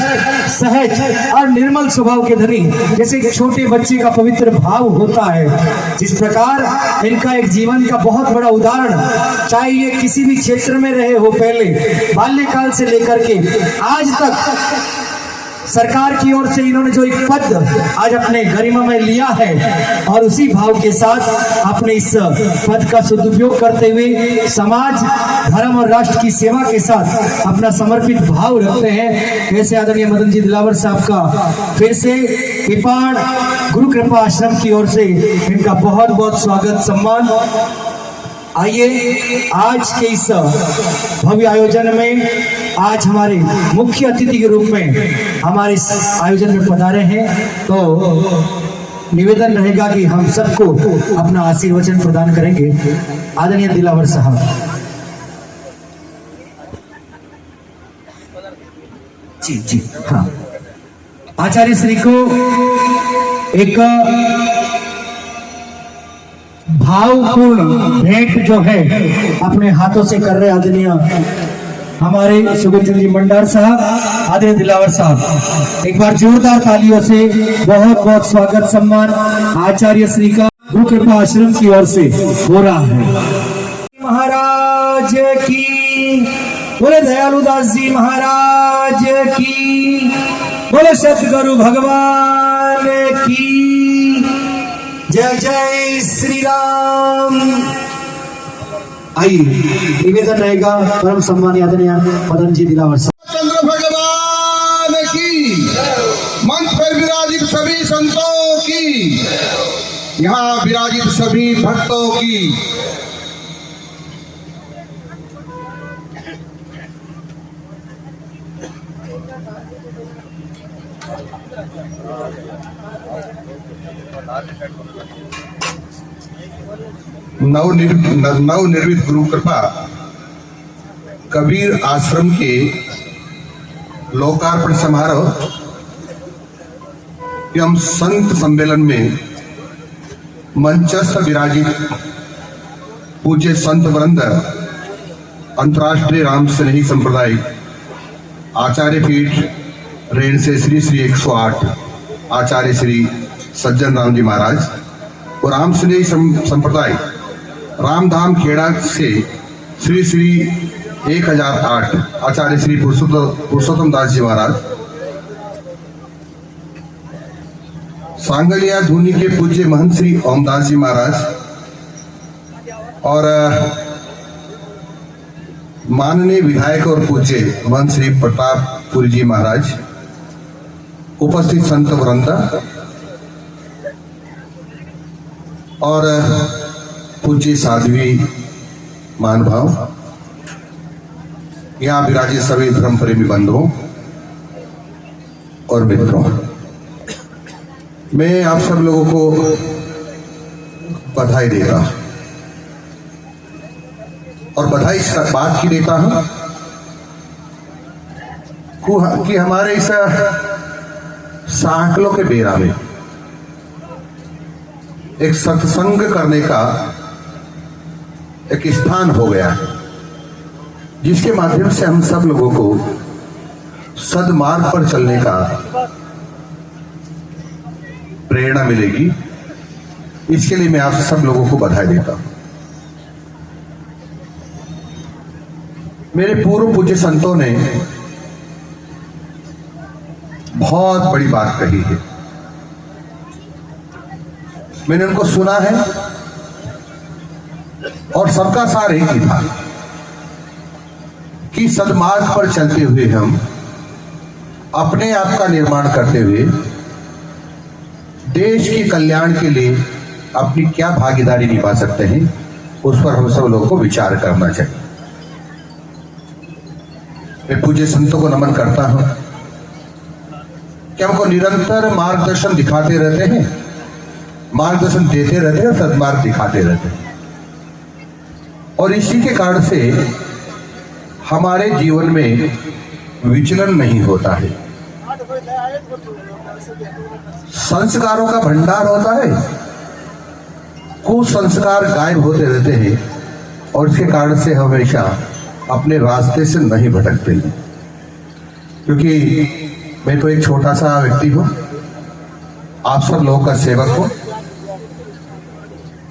सहज और निर्मल स्वभाव के धनी, जैसे छोटे बच्चे का पवित्र भाव होता है जिस प्रकार इनका एक जीवन का बहुत बड़ा उदाहरण, चाहे ये किसी भी क्षेत्र में रहे हो, पहले बाल्यकाल से लेकर के आज तक सरकार की ओर से इन्होंने जो एक पद आज अपने गरिमा में लिया है और उसी भाव के साथ अपने इस पद का सदुपयोग करते हुए समाज, धर्म और राष्ट्र की सेवा के साथ अपना समर्पित भाव रखते हैं। ऐसे आदरणीय मदन जी दिलावर साहब का फिर से पिपाड़ गुरु कृपा आश्रम की ओर से इनका बहुत बहुत स्वागत सम्मान। आइए आज के इस भव्य आयोजन में आज हमारे मुख्य अतिथि के रूप में हमारे इस आयोजन में पधारे हैं, तो निवेदन रहेगा कि हम सबको अपना आशीर्वचन प्रदान करेंगे। आदरणीय दिलावर साहब। जी जी हाँ, आचार्य श्री को एक भावपूर्ण भेंट जो है अपने हाथों से कर रहे आदरणीय हमारे सुगंचंद जी मंडार साहब, आदरणीय दिलावर साहब, एक बार जोरदार तालियों से बहुत बहुत स्वागत सम्मान आचार्य श्री का गुरु कृपा आश्रम की ओर से हो रहा है। महाराज की बोले, दयालु दास जी महाराज की बोले, सतगुरु भगवान की जय जय श्री राम। आइए निवेदन रहेगा परम सम्मानीय आदरणीय मदन जी दिलावर साहब। चंद्र भगवान की, मंच पर विराजित सभी संतों की, यहाँ विराजित सभी भक्तों की, नवनिर्मित गुरु कृपा कबीर आश्रम के लोकार्पण समारोह एवं संत सम्मेलन में मंचस्थ विराजित पूज्य संत वृंद, अंतर्राष्ट्रीय राम स्नेही संप्रदाय आचार्य पीठ रेण से श्री श्री 108 आचार्य श्री सज्जन राम जी महाराज और राम स्नेही संप्रदाय रामधाम खेड़ा से श्री श्री 1008 आचार्य श्री पुरुषोत्तम दास जी महाराज, सांगलिया धूनी के पूज्य महंत श्री ओमदास जी महाराज और माननीय विधायक और पूज्य महंत श्री प्रतापपुरी जी महाराज, उपस्थित संत वृंद और पूज्य साध्वी महानुभाव, यहाँ विराजित सभी धर्म प्रेमी बंधुओं और मित्रों, मैं आप सब लोगों को बधाई देता हूं और बधाई इस बात की देता हूं कि हमारे इस सांकलों के बेरा में एक सत्संग करने का एक स्थान हो गया है, जिसके माध्यम से हम सब लोगों को सदमार्ग पर चलने का प्रेरणा मिलेगी। इसके लिए मैं आप सब लोगों को बधाई देता हूं। मेरे पूर्व पूज्य संतों ने बहुत बड़ी बात कही है, मैंने उनको सुना है और सबका सार एक ही था कि सदमार्ग पर चलते हुए हम अपने आप का निर्माण करते हुए देश के कल्याण के लिए अपनी क्या भागीदारी निभा सकते हैं, उस पर हम सब लोगों को विचार करना चाहिए। मैं पूज्य संतों को नमन करता हूं कि हमको निरंतर मार्गदर्शन दिखाते रहते हैं, मार्गदर्शन देते रहते हैं, सदमार्ग दिखाते रहते हैं और इसी के कारण से हमारे जीवन में विचलन नहीं होता है, संस्कारों का भंडार होता है, कुसंस्कार गायब होते रहते हैं और इसके कारण से हमेशा अपने रास्ते से नहीं भटकते हैं। क्योंकि मैं तो एक छोटा सा व्यक्ति हूँ, आप सब लोगों का सेवक हूँ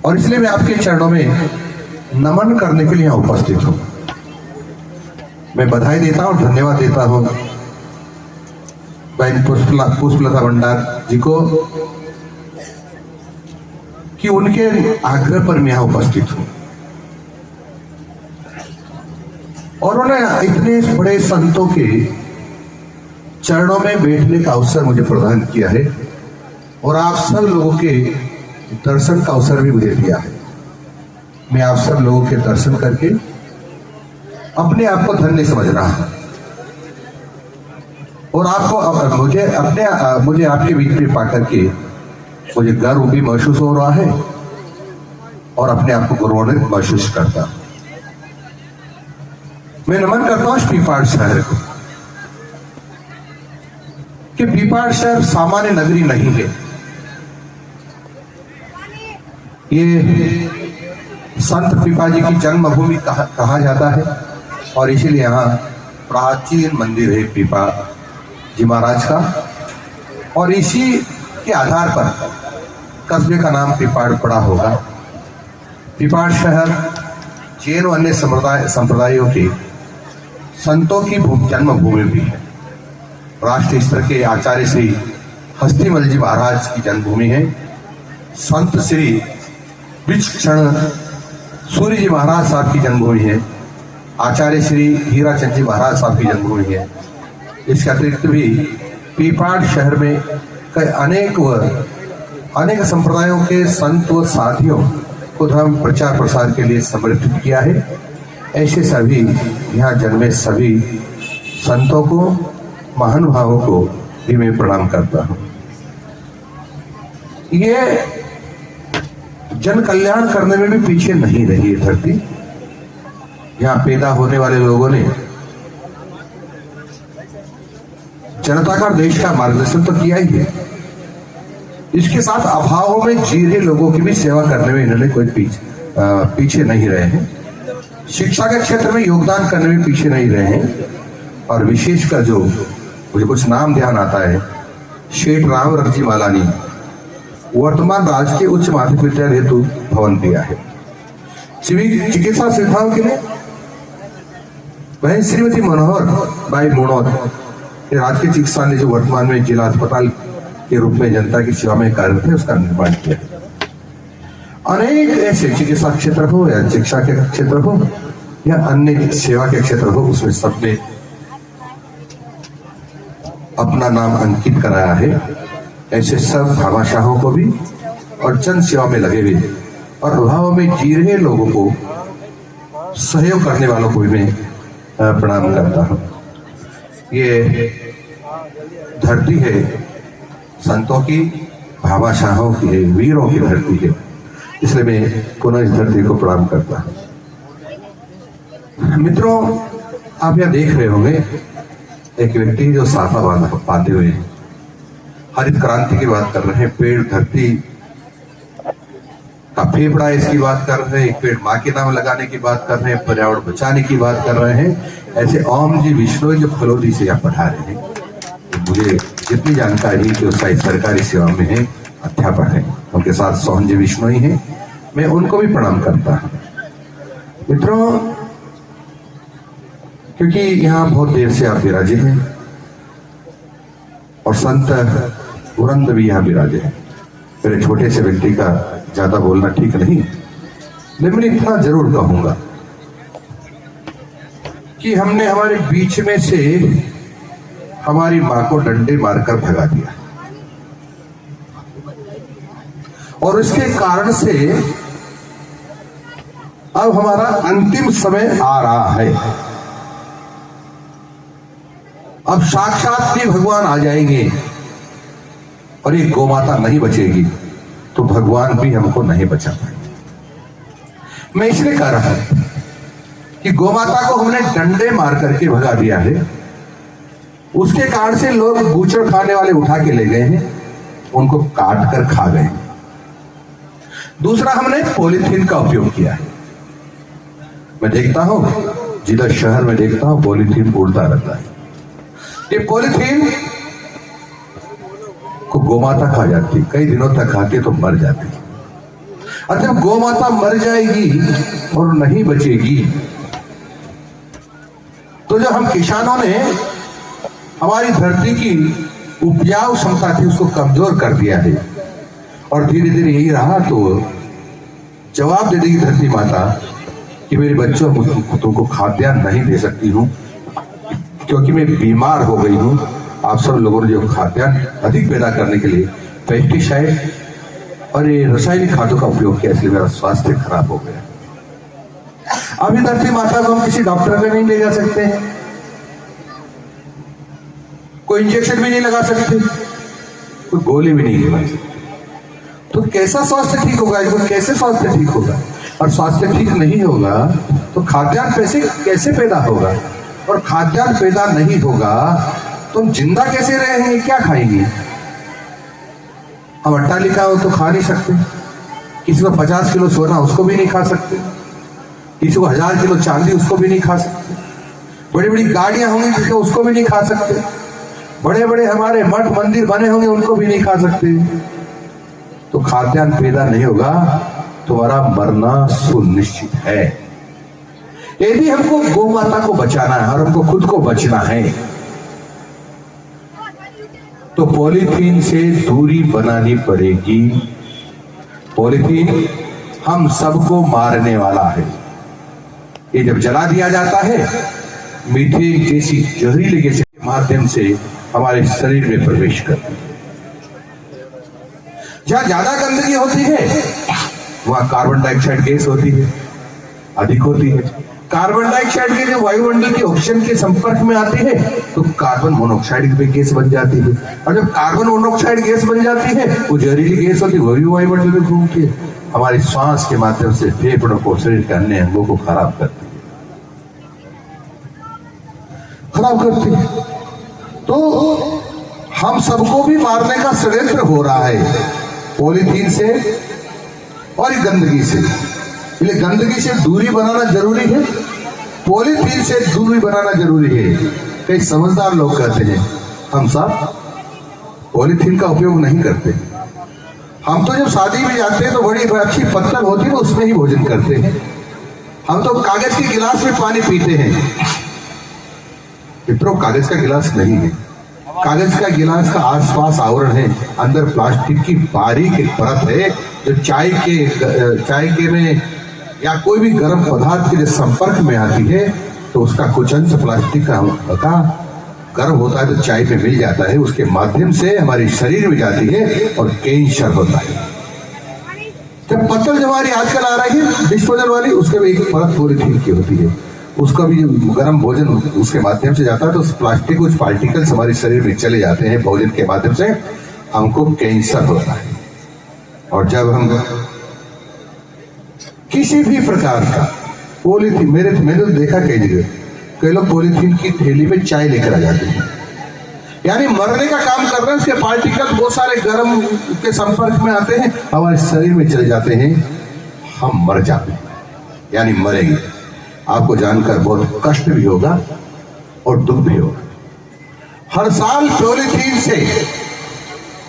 और इसलिए मैं आपके चरणों में नमन करने के लिए यहाँ उपस्थित हूँ। मैं बधाई देता हूँ, धन्यवाद देता हूँ बहन पुष्पलता भंडार जी को कि उनके आग्रह पर मैं यहाँ उपस्थित हूँ और उन्होंने इतने बड़े संतों के चरणों में बैठने का अवसर मुझे प्रदान किया है और आप सब लोगों के दर्शन का अवसर भी मुझे दिया है। मैं आप सब लोगों के दर्शन करके अपने आप को धन्य समझ रहा हूं और आपको मुझे आपके बीच में पाकर के मुझे गर्व भी महसूस हो रहा है और अपने आप को गौरवान्वित महसूस करता हूं। मैं नमन करता हूं पीपाड़ शहर को कि पीपाड़ शहर सामान्य नगरी नहीं है। ये संत पीपाजी की जन्मभूमि कहा जाता है और इसीलिए यहाँ प्राचीन मंदिर है पीपा जी महाराज का और इसी के आधार पर कस्बे का नाम पीपाड़ पड़ा होगा। पीपाड़ शहर जैन और अन्य संप्रदायों के संतों की जन्मभूमि भी है। राष्ट्रीय स्तर के आचार्य श्री हस्तिमल जी महाराज की जन्मभूमि है। संत श्री विचक्षण सूर्य जी महाराज साहब की जन्मभूमि है। आचार्य श्री हीराचंद जी महाराज साहब की जन्मभूमि है। इसके अतिरिक्त भी पीपाड़ शहर में कई अनेक संप्रदायों के संत व साथियों को धर्म प्रचार प्रसार के लिए समर्पित किया है। ऐसे सभी यहाँ जन्मे सभी संतों को, महानुभावों को भी मैं प्रणाम करता हूँ। ये जन कल्याण करने में भी पीछे नहीं रही है धरती। यहाँ पैदा होने वाले लोगों ने जनता का, देश का मार्गदर्शन तो किया ही है, इसके साथ अभावों में जी रहे लोगों की भी सेवा करने में इन्होंने कोई पीछे नहीं रहे हैं। शिक्षा के क्षेत्र में योगदान करने में पीछे नहीं रहे हैं और विशेषकर जो मुझे कुछ नाम ध्यान आता है, शेठ राम रखजी मालानी वर्तमान राजकीय उच्च माध्यमिक विद्यालय हेतु भवन दिया है। सिविल चिकित्सा सुविधाओं के लिए वही श्रीमती मनोहर बाई मोनोर राजकीय चिकित्सा ने जो वर्तमान में जिला अस्पताल के रूप में जनता की सेवा में कार्यरत है, उसका निर्माण किया। अनेक ऐसे चिकित्सा क्षेत्र हो या शिक्षा के क्षेत्र हो या अन्य सेवा के क्षेत्र हो, उसमें सबने अपना नाम अंकित कराया है। ऐसे सब भामाशाहों को भी और जन सेवा में लगे हुए और अभाव में जी रहे लोगों को सहयोग करने वालों को भी मैं प्रणाम करता हूँ। ये धरती है संतों की, भामाशाहों की है, वीरों की धरती है, इसलिए मैं पुनः इस धरती को प्रणाम करता हूँ। मित्रों, आप यह देख रहे होंगे एक व्यक्ति जो साफा बांधे हुए हैं, हरित क्रांति की बात कर रहे हैं, पेड़ धरती का फेफड़ा इसकी बात कर रहे हैं, एक पेड़ माँ के नाम लगाने की बात कर रहे हैं, पर्यावरण बचाने की बात कर रहे हैं। ऐसे ओम जी विश्नोई जो फलोदी से यहाँ पढ़ा रहे हैं, मुझे जितनी जानकारी कि उसका सरकारी सेवा में है, अध्यापक है, उनके साथ सोहन जी विश्नोई हैं, मैं उनको भी प्रणाम करता हूँ। मित्रों, क्योंकि यहाँ बहुत देर से आप विराजे हैं और संत बुरंद भी यहाँ विराजे हैं। मेरे छोटे से व्यक्ति का ज्यादा बोलना ठीक नहीं, लेकिन मैं इतना जरूर कहूंगा कि हमने हमारे बीच में से हमारी मां को डंडे मारकर भगा दिया और इसके कारण से अब हमारा अंतिम समय आ रहा है। अब साक्षात भी भगवान आ जाएंगे और ये गौमाता नहीं बचेगी तो भगवान भी हमको नहीं बचा पाएंगे। मैं इसलिए कह रहा हूं कि गौमाता को हमने डंडे मार करके भगा दिया है, उसके कारण से लोग बूचड़ खाने वाले उठा के ले गए हैं, उनको काट कर खा गए। दूसरा, हमने पॉलीथीन का उपयोग किया है। मैं देखता हूं जिधर शहर में देखता हूं पॉलीथीन उड़ता रहता है। ये पॉलीथीन को गोमाता खा जाती, कई दिनों तक खाती तो मर जाती। और जब गौ माता मर जाएगी और नहीं बचेगी तो जो हम किसानों ने हमारी धरती की उपजाऊ क्षमता थी उसको कमजोर कर दिया है और धीरे धीरे यही रहा तो जवाब दे देगी धरती माता कि मेरे बच्चों तुमको खाद्यान्न नहीं दे सकती हूँ क्योंकि मैं बीमार हो गई हूँ। आप सब लोगों ने जो खाद्यान्न अधिक पैदा करने के लिए पेस्टिसाइड और ये रासायनिक खादों का उपयोग किया इसलिए मेरा स्वास्थ्य खराब हो गया। अभी धरती माता को हम किसी डॉक्टर में नहीं ले जा सकते, कोई इंजेक्शन भी नहीं लगा सकते, कोई गोली भी नहीं लगा सकते। तो कैसा स्वास्थ्य ठीक होगा, इसको कैसे स्वास्थ्य ठीक होगा? और स्वास्थ्य ठीक नहीं होगा तो खाद्यान्न कैसे पैदा होगा? और खाद्यान्न पैदा नहीं होगा तो हम जिंदा कैसे रहेंगे, क्या खाएंगे? हम अट्टालिका हो तो खा नहीं सकते, किसी को 50 किलो सोना उसको भी नहीं खा सकते, किसी को 1000 किलो चांदी उसको भी नहीं खा सकते, बड़ी बड़ी गाड़ियां होंगी जिसको उसको भी नहीं खा सकते, बड़े बड़े हमारे मठ मंदिर बने होंगे उनको भी नहीं खा सकते। तो खाद्यान्न पैदा नहीं होगा तो हमारा मरना सुनिश्चित है। यदि हमको गौ माता को बचाना है और हमको खुद को बचना है तो पॉलीथीन से दूरी बनानी पड़ेगी। पॉलीथीन हम सबको मारने वाला है। ये जब जला दिया जाता है मीथेन जैसी जहरीली गैस के माध्यम से हमारे शरीर में प्रवेश करती है। जहां ज्यादा गंदगी होती है वहां कार्बन डाइऑक्साइड गैस होती है, अधिक होती है। कार्बन डाइऑक्साइड के जो वायुमंडल के ऑक्सीजन के संपर्क में आती है तो कार्बन मोनोऑक्साइड की गैस बन जाती है और जब कार्बन मोनोऑक्साइड गैस बन जाती है वो जहरीली गैस होती है, वो भी वायुमंडल में घूमती है, हमारी श्वास के माध्यम से फेफड़ों को, शरीर के अन्य अंगों को खराब करती है। तो हम सबको भी मारने का षड्यंत्र हो रहा है पॉलीथीन से और गंदगी से। इसलिए गंदगी से दूरी बनाना जरूरी है, पॉलीथीन से दूरी बनाना जरूरी है। कई समझदार लोग कहते हैं हम सब पॉलीथीन का उपयोग नहीं करते, हम तो जब शादी में जाते हैं तो बड़ी अच्छी पत्तल होती है तो उसमें ही भोजन करते हैं, हम तो कागज के गिलास में पानी पीते हैं। मित्रों कागज का गिलास नहीं है, कागज का गिलास का आसपास आवरण है, अंदर प्लास्टिक की बारीक एक परत है जो चाय के में या कोई भी गर्म पदार्थ के संपर्क में आती है तो उसका कुछ अंश प्लास्टिक का गर्म होता है तो चाय पे मिल जाता है, उसके माध्यम से हमारे शरीर में जाती है और कैंसर होता है। जब पत्तल जो हमारी आजकल आ रही है डिस्पोजल वाली उसके भी एक परत पॉलीथीन की होती है, उसका भी गर्म भोजन उसके माध्यम से जाता है तो प्लास्टिक कुछ पार्टिकल्स हमारे शरीर में चले जाते हैं, भोजन के माध्यम से हमको कैंसर होता है। और जब हम किसी भी प्रकार का पॉलीथीन, मैंने तो देखा कई जगह कई लोग पॉलीथीन की थैली में चाय लेकर आ जाते हैं, यानी मरने का काम कर रहे हैं, उसके पार्टिकल बहुत सारे गर्म के संपर्क में आते हैं, हमारे शरीर में चले जाते हैं, हम मर जाते हैं, यानी मरेंगे। आपको जानकर बहुत कष्ट भी होगा और दुख भी होगा। हर साल पॉलीथीन से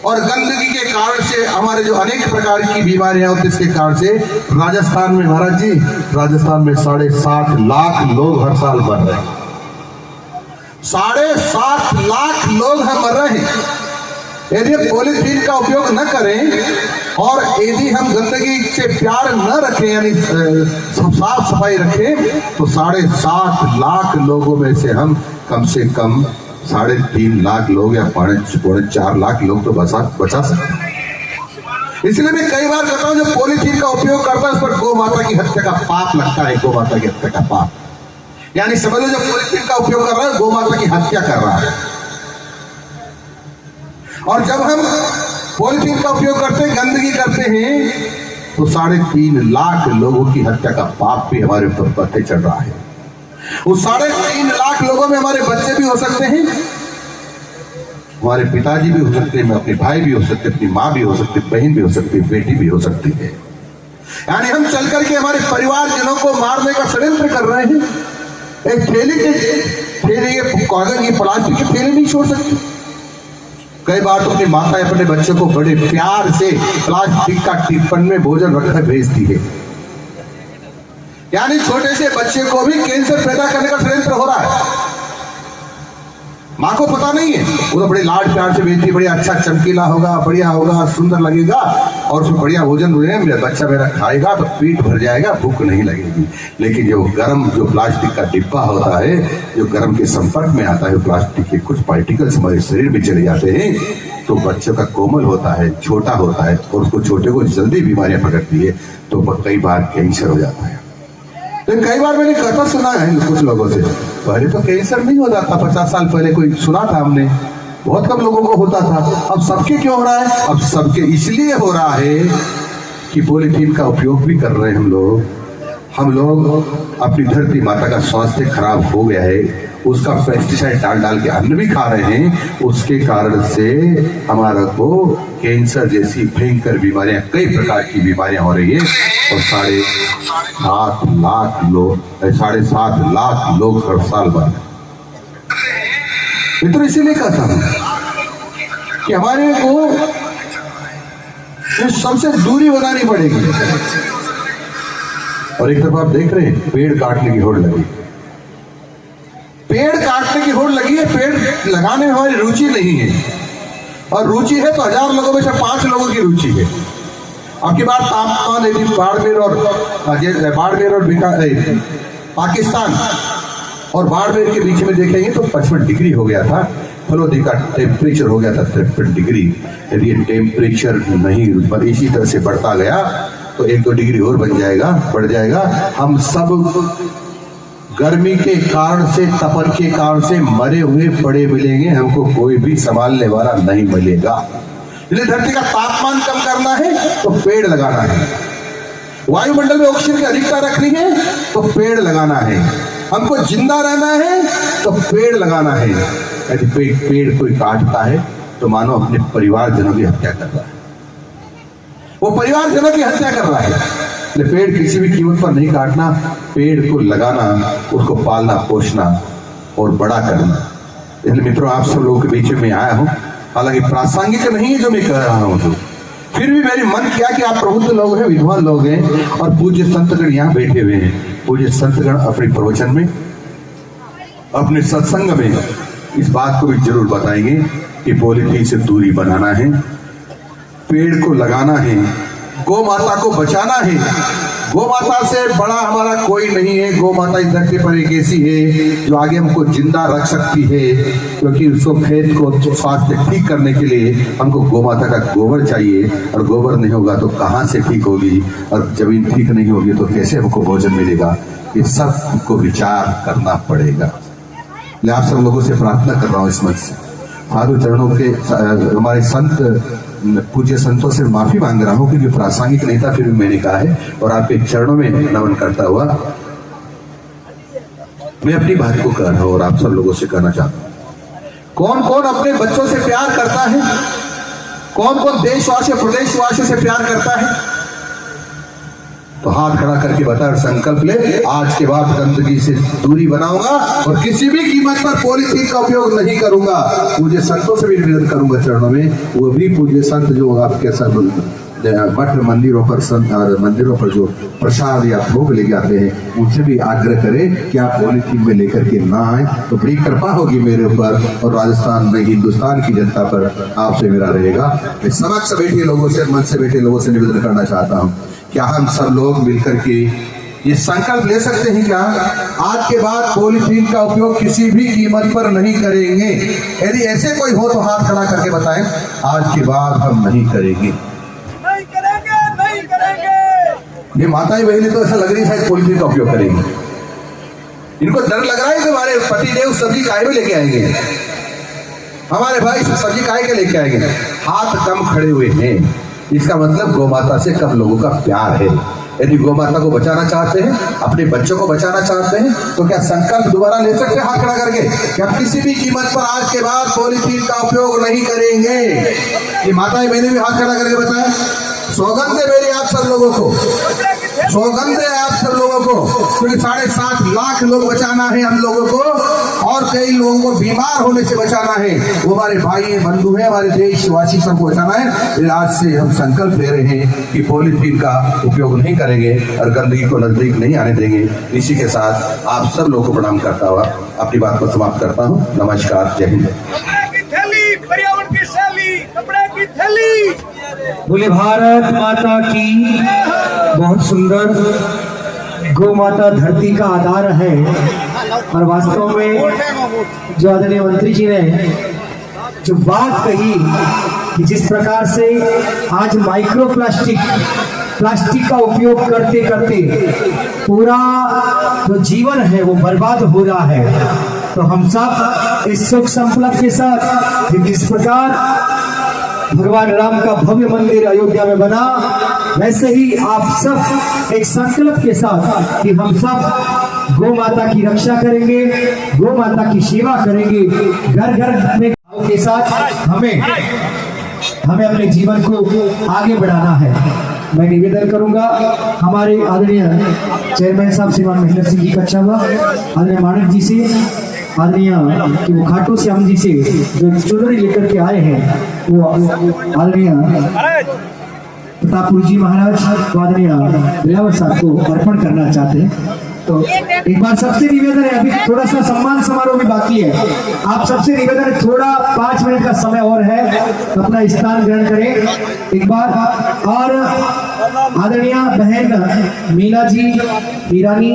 और गंदगी के कारण से हमारे जो अनेक प्रकार की बीमारियां होती है इसके कारण से राजस्थान में, महाराज जी राजस्थान में 7.5 लाख लोग हर साल मर रहे हैं। 7.5 लाख लोग हम मर रहे हैं। यदि पॉलीथीन का उपयोग न करें और यदि हम गंदगी से प्यार न रखें यानी साफ सफाई रखें तो 7.5 लाख लोगों में से हम कम से कम 3.5 लाख लोग या 4 लाख लोग तो बचा सकते हैं। इसलिए मैं कई बार कहता हूं जो पॉलीथीन का उपयोग करता है उस पर गौ माता की हत्या का पाप लगता है, गौ माता की हत्या का पाप, यानी समझ लो जो पॉलीथीन का उपयोग कर रहा है गौ माता की हत्या कर रहा है। और जब हम पॉलीथीन का उपयोग करते हैं, गंदगी करते हैं तो 3.5 लाख लोगों की हत्या का पाप भी हमारे ऊपर बढ़ते चढ़ रहा है। उस 3.5 लाख लोगों में हमारे बच्चे भी हो सकते हैं, हमारे पिताजी भी हो सकते हैं, अपने भाई भी हो सकते हैं, अपनी माँ भी हो सकती है, बहन भी हो सकती है, बेटी भी हो सकती है। यानी हम चल करके हमारे परिवारजनों को मारने का षड्यंत्र कर रहे हैं। एक थैली कागज की प्लास्टिक की थैली नहीं छोड़ सकते, कई बार तो अपनी माताएं अपने बच्चों को बड़े प्यार से प्लास्टिक का टिफिन में भोजन रखकर भेजती है। यानी छोटे से बच्चे को भी कैंसर पैदा करने का षड्यंत्र हो रहा है। माँ को पता नहीं है, वो तो बड़े लाड प्यार से भेजती है, बढ़िया अच्छा चमकीला होगा, बढ़िया होगा, सुंदर लगेगा और उसमें बढ़िया भोजन मेरा बच्चा मेरा खाएगा तो पेट भर जाएगा, भूख नहीं लगेगी। लेकिन जो गर्म जो प्लास्टिक का डिब्बा होता है, जो गर्म के संपर्क में आता है, प्लास्टिक के कुछ पार्टिकल्स हमारे शरीर में चले जाते हैं तो बच्चों का कोमल होता है, छोटा होता है और उसको छोटे को जल्दी बीमारियां पकड़ती है तो कई बार कैंसर हो जाता है। लेकिन कई बार मैंने कथा सुना है कुछ लोगों से, पहले तो कैंसर नहीं होता था, 50 साल पहले कोई सुना था हमने, बहुत कम लोगों को होता था। अब सबके क्यों हो रहा है? अब सबके इसलिए हो रहा है कि पॉलीथीन का उपयोग भी कर रहे हैं हम लोग अपनी धरती माता का स्वास्थ्य खराब हो गया है, उसका पेस्टिसाइड डाल के अन्न भी खा रहे हैं, उसके कारण से हमारा को कैंसर जैसी भयंकर बीमारियां, कई प्रकार की बीमारियां हो रही है और 7.5 लाख लोग हर साल मर रहे। तो इसीलिए कहता हूं कि हमारे को सबसे दूरी बनानी पड़ेगी। और एक तरफ आप देख रहे हैं पेड़ काटने की होड़ लगी, पेड़ काटने की होड़ लगी है, पेड़ लगाने में हमारी रुचि नहीं है, और रुचि है तो 1000 लोगों में से 5 लोगों की रुचि है। अब की बार तापमान यदि बाड़मेर और पाकिस्तान और बाड़मेर के बीच में देखेंगे तो 55 डिग्री हो गया था, फलोदी का टेम्परेचर हो गया था 53 डिग्री। यदि ये टेम्परेचर नहीं इसी तरह से बढ़ता गया तो 1-2 डिग्री और बढ़ जाएगा। हम सब गर्मी के कारण से, तपन के कारण से मरे हुए पड़े मिलेंगे, हमको कोई भी संभालने वाला नहीं मिलेगा। इसलिए धरती का तापमान कम करना है तो पेड़ लगाना है, वायुमंडल में ऑक्सीजन की अधिकता रखनी है तो पेड़ लगाना है, हमको जिंदा रहना है तो पेड़ लगाना है। यदि पेड़ कोई काटता है तो मानो अपने परिवारजनों की हत्या कर रहा है, वो परिवारजनों की हत्या कर रहा है। पेड़ किसी भी कीमत पर नहीं काटना, पेड़ को लगाना, उसको पालना पोषना और बड़ा करना। इसलिए मित्रों आप सब लोगों के बीच में आया हूं, हालांकि प्रासंगिक नहीं है जो मैं कह रहा हूं, फिर भी मेरे मन किया कि आप प्रबुद्ध लोग हैं, विद्वान लोग हैं और पूज्य संतगण यहाँ बैठे हुए हैं। पूज्य संतगण अपने प्रवचन में, अपने सत्संग में इस बात को भी जरूर बताएंगे कि पॉलीथीन से दूरी बनाना है, पेड़ को लगाना है, गौ माता को बचाना है। गौ माता से बड़ा हमारा कोई नहीं है। गौ माता इस धरती पर एक ऐसी है जो आगे हमको जिंदा रख सकती है, क्योंकि उसको खेत को स्वास्थ्य ठीक करने के लिए हमको गौ माता का गोबर चाहिए, और गोबर नहीं होगा तो कहाँ से ठीक होगी, और जमीन ठीक नहीं होगी तो कैसे हमको भोजन मिलेगा। ये सब को विचार करना पड़ेगा। मैं आप सब लोगों से प्रार्थना कर रहा हूँ इस मंच से, साधु चरणों के हमारे संत पूज्य संतों से माफी मांग रहा हूं क्योंकि प्रासंगिक नहीं था, फिर भी मैंने कहा है, और आपके चरणों में नमन करता हुआ मैं अपनी बात को कह रहा हूं और आप सब लोगों से कहना चाहता हूं। कौन कौन अपने बच्चों से प्यार करता है, कौन कौन देशवासी प्रदेशवासियों से प्यार करता है, तो हाथ खड़ा करके बता, संकल्प ले, आज के बाद गंदगी से दूरी बनाऊंगा और किसी भी कीमत पर पॉलीथीन का उपयोग नहीं करूंगा। पूज्य संतों से भी निवेदन करूंगा चरणों में, वो भी पूज्य संत जो आपके मठ मंदिरों पर जो प्रसाद या भोग लेके आते हैं, उनसे भी आग्रह करें कि आप पॉलीथीन में लेकर के ना आए, तो बड़ी कृपा होगी मेरे ऊपर और राजस्थान में हिंदुस्तान की जनता पर आपसे मेरा रहेगा। मैं समक्ष बैठे लोगों से, मन से बैठे लोगों से निवेदन करना चाहता हूँ, क्या हम सब लोग मिलकर के ये संकल्प ले सकते हैं क्या, आज के बाद पॉलीथीन का उपयोग किसी भी कीमत पर नहीं करेंगे। यदि ऐसे कोई हो तो हाथ खड़ा करके बताएं, आज के बाद हम नहीं करेंगे। नहीं करेंगे। ये माताएं बहनें तो ऐसा लग रही है शायद पॉलीथीन का उपयोग करेंगे, इनको डर लग रहा है कि हमारे पतिदेव सब्जी काहे में लेके आएंगे, हमारे भाई सब्जी काहे के लेके आएंगे। हाथ कम खड़े हुए हैं, इसका मतलब गौ माता से कम लोगों का प्यार है। यदि गौ माता को बचाना चाहते हैं, अपने बच्चों को बचाना चाहते हैं, तो क्या संकल्प दोबारा ले सकते हैं हाथ खड़ा करके कि हम किसी भी कीमत पर आज के बाद पॉलीथीन का उपयोग नहीं करेंगे। ये माताएं मैंने भी हाथ खड़ा करके बताया, सौगंध है मेरी आप सब लोगों को, सौगंध है आप सब लोगों को, क्योंकि 7.5 लाख लोग बचाना है हम लोगों को, और कई लोगों को बीमार होने से बचाना है। वो हमारे भाई हैं, बंधु हैं, हमारे देशवासी सबको बचाना है। इसलिए आज से हम संकल्प ले रहे हैं कि पॉलीथीन का उपयोग नहीं करेंगे और गंदगी को नजदीक नहीं आने देंगे। इसी के साथ आप सब लोगों को प्रणाम करता हुआ अपनी बात को समाप्त करता हूँ। नमस्कार, जय हिंद। पर्यावरण की शैली, कपड़े की थैली। बोले भारत माता की। बहुत सुंदर। गौ माता धरती का आधार है, और वास्तव में जो आदरणीय मंत्री जी ने जो बात कही कि जिस प्रकार से आज माइक्रो प्लास्टिक का उपयोग करते करते पूरा जो जीवन है वो बर्बाद हो रहा है, तो हम सब इस सुख संकल्प के साथ कि जिस प्रकार भगवान राम का भव्य मंदिर अयोध्या में बना, वैसे ही आप सब एक संकल्प के साथ कि हम सब गौ माता की रक्षा करेंगे, गौ माता की सेवा करेंगे, घर घर अपने के साथ हमें अपने जीवन को आगे बढ़ाना है। मैं निवेदन करूंगा हमारे आदरणीय चेयरमैन साहब श्रीमान महेंद्र सिंह जी का अच्छा हुआ, आदरणीय मानक जी से, आदरणीय कि वो खाटू श्याम जी से जो चुनरी लेकर के आए हैं, वो आदरणीय प्रतापपुर जी महाराज, आदरणीय दिलावर साहब को अर्पण करना चाहते हैं। तो एक बार सबसे निवेदन है, अभी थोड़ा सा सम्मान समारोह भी बाकी है, आप सबसे निवेदन है थोड़ा 5 मिनट का समय और है, अपना स्थान ग्रहण करें एक बार। और आदरणीय बहन मीना जी ईरानी,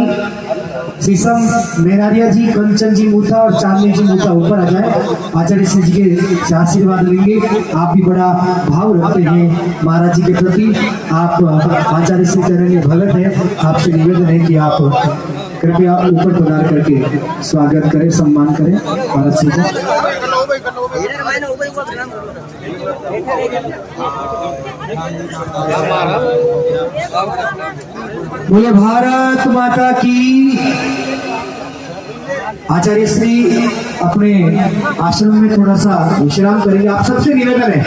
शीशम मेहरारिया जी, कंचन जी मूथा और चांदनी जी मूथा ऊपर आ जाए, आचार्य श्री जी के आशीर्वाद लेंगे। आप भी बड़ा भाव रखते हैं महाराज जी के प्रति, आप आचार्य श्री चरण भगत है, आपसे निवेदन है कि आप कृपया ऊपर पधार करके स्वागत करें, सम्मान करें महाराज जी का। बोले भारत माता की। आचार्य श्री अपने आश्रम में थोड़ा सा विश्राम करेंगे, आप सबसे निवेदन है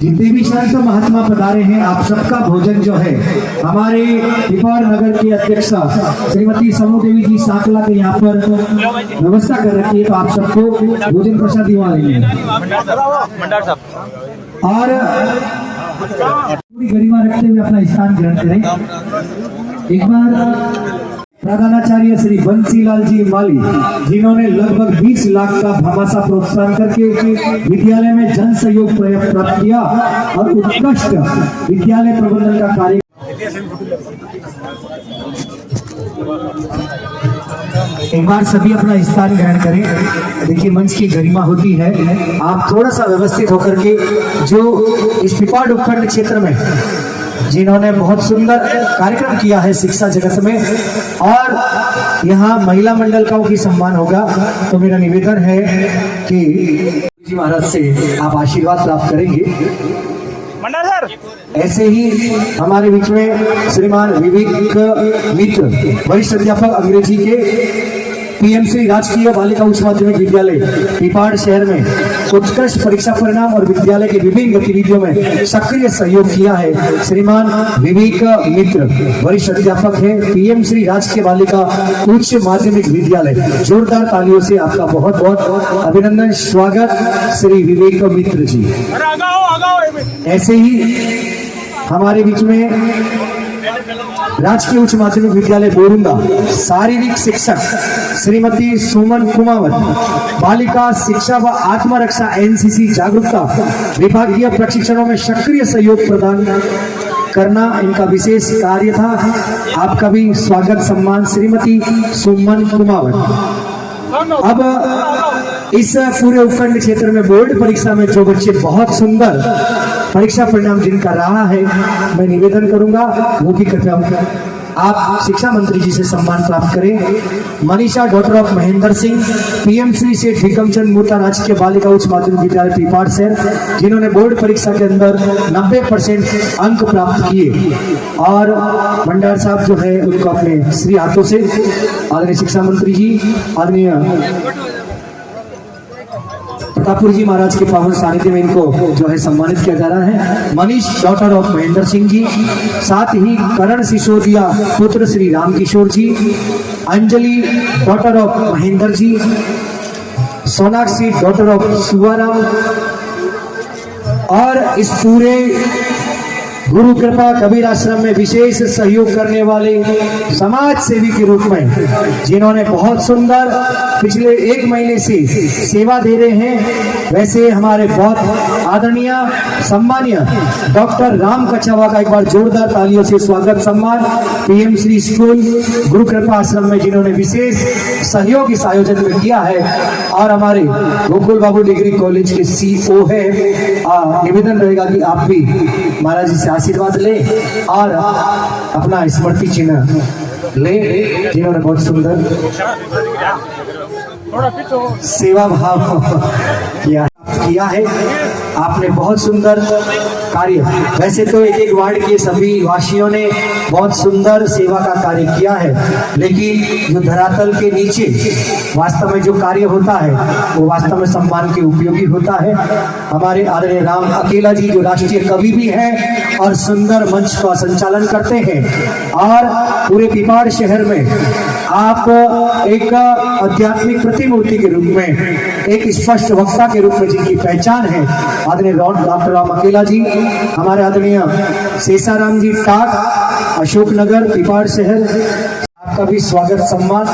जितने भी संत महात्मा पधारे हैं, आप सबका भोजन जो है हमारे पिपौर नगर की अध्यक्षा श्रीमती समूह देवी जी साकला के यहाँ पर व्यवस्था कर रखी है, तो आप सबको भोजन प्रसाद दिवा लेंगे। और पूरी गरिमा रखते हुए अपना स्थान ग्रहण करें। एक बार प्रधानाचार्य श्री बंसीलाल जी माली, जिन्होंने लगभग 20 लाख का भामाशाह प्रोत्साहन करके विद्यालय में जन सहयोग प्राप्त किया और उत्कृष्ट विद्यालय प्रबंधन का कार्य। एक बार सभी अपना स्थान ग्रहण करें। देखिए मंच की गरिमा होती है, आप थोड़ा सा व्यवस्थित होकर के, जो इस पिपौर उपखंड क्षेत्र में जिन्होंने बहुत सुंदर कार्यक्रम किया है शिक्षा जगत में, और यहाँ महिला मंडल का भी सम्मान होगा, तो मेरा निवेदन है कि जी महाराज से आप आशीर्वाद प्राप्त करेंगे। ऐसे ही हमारे बीच में श्रीमान विवेक मित्र, वरिष्ठ अध्यापक अंग्रेजी के पीएमसी राजकीय बालिका उच्च माध्यमिक विद्यालय पिपौर शहर में उत्कृष्ट परीक्षा परिणाम और विद्यालय की विभिन्न गतिविधियों में सक्रिय सहयोग किया है। श्रीमान विवेक मित्र वरिष्ठ अध्यापक है, पीएमसी राजकीय बालिका उच्च माध्यमिक विद्यालय। जोरदार तालियों से आपका बहुत बहुत अभिनंदन, स्वागत श्री विवेक मित्र जी। ऐसे ही हमारे बीच में राजकीय उच्च माध्यमिक विद्यालय बोरुंगा शारीरिक शिक्षक श्रीमती सुमन कुमावत, बालिका शिक्षा व आत्मरक्षा एनसीसी जागरूकता विभागीय प्रशिक्षणों में सक्रिय सहयोग प्रदान करना इनका विशेष कार्य था। आपका भी स्वागत सम्मान श्रीमती सुमन कुमावत। अब इस पूरे उपखंड क्षेत्र में बोर्ड परीक्षा में जो बच्चे बहुत सुंदर परीक्षा परिणाम जिनका रहा है, मैं निवेदन करूंगा वो भी कृपया आप शिक्षा मंत्री जी से सम्मान प्राप्त करें। Manisha doctor of Mahendra Singh, PMC से ठिकमचंद मूर्ता राजकीय बालिका उच्च माध्यमिक विद्यालय पिपौर शहर, जिन्होंने बोर्ड परीक्षा के अंदर 90% अंक प्राप्त किए, और भंडार साहब जो है उनको अपने श्री हाथों से आदरणीय शिक्षा मंत्री जी, आदरणीय प्रतापपुरी जी महाराज के पावन सानिध्य में इनको जो है सम्मानित किया जा रहा है। मनीष डॉटर ऑफ महेंद्र सिंह जी, साथ ही करण सिसोदिया पुत्र Shri Ram Kishore ji, Anjali daughter of Mahendra ji, Sonakshi daughter of Suvaram, और इस पूरे गुरु कृपा कबीर आश्रम में विशेष सहयोग करने वाले समाज सेवी के रूप में जिन्होंने बहुत सुंदर पिछले 1 महीने से सेवा दे रहे हैं, वैसे हमारे बहुत आदरणीय सम्मानीय डॉक्टर राम कछावा का एक बार जोरदार तालियों से स्वागत सम्मान। पीएम श्री स्कूल गुरु कृपा आश्रम में जिन्होंने विशेष सहयोग इस आयोजन में किया है, और हमारे गोकुल बाबू डिग्री कॉलेज के सीईओ है। निवेदन रहेगा कि आप भी महाराज जी से आशीर्वाद ले और अपना स्मृति चिन्ह ले, जिन्होंने बहुत सुंदर सेवा भाव किया है। आपने बहुत सुंदर कार्य, वैसे तो एक वार्ड के सभी वासियों ने बहुत सुंदर सेवा का कार्य किया है, लेकिन जो धरातल के नीचे वास्तव में जो कार्य होता है वो वास्तव में सम्मान के उपयोगी होता है। हमारे आदरणीय राम अकेला जी जो राष्ट्रीय कवि भी हैं और सुंदर मंच का संचालन करते हैं, और पूरे पिपाड़ शहर में आप एक आध्यात्मिक प्रतिमूर्ति के रूप में, एक स्पष्ट वक्ता के रूप में जिनकी पहचान है, आदरणीय डॉक्टर राम अकेला जी, हमारे आदरणीय शेषाराम जी टाक, अशोकनगर पिपाड़ शहर, आपका भी स्वागत सम्मान।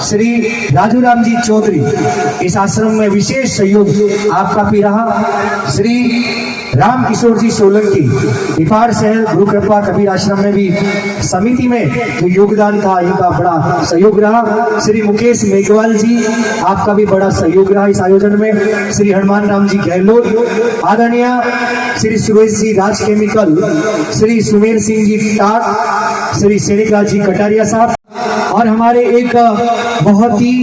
श्री राजू राम जी चौधरी, इस आश्रम में विशेष सहयोग आपका भी रहा। श्री राम किशोर जी सोलंकी, पिपाड़ शहर गुरु कृपा कबीर आश्रम में भी समिति में जो योगदान था, इनका बड़ा सहयोग रहा। श्री मुकेश मेघवाल जी, आपका भी बड़ा सहयोग रहा इस आयोजन में। श्री हनुमान राम जी गहलोत, आदरणीय श्री सुरेश जी राज केमिकल, श्री सुमेर सिंह जी टाक, श्री सेनिका जी कटारिया साहब, और हमारे एक बहुत ही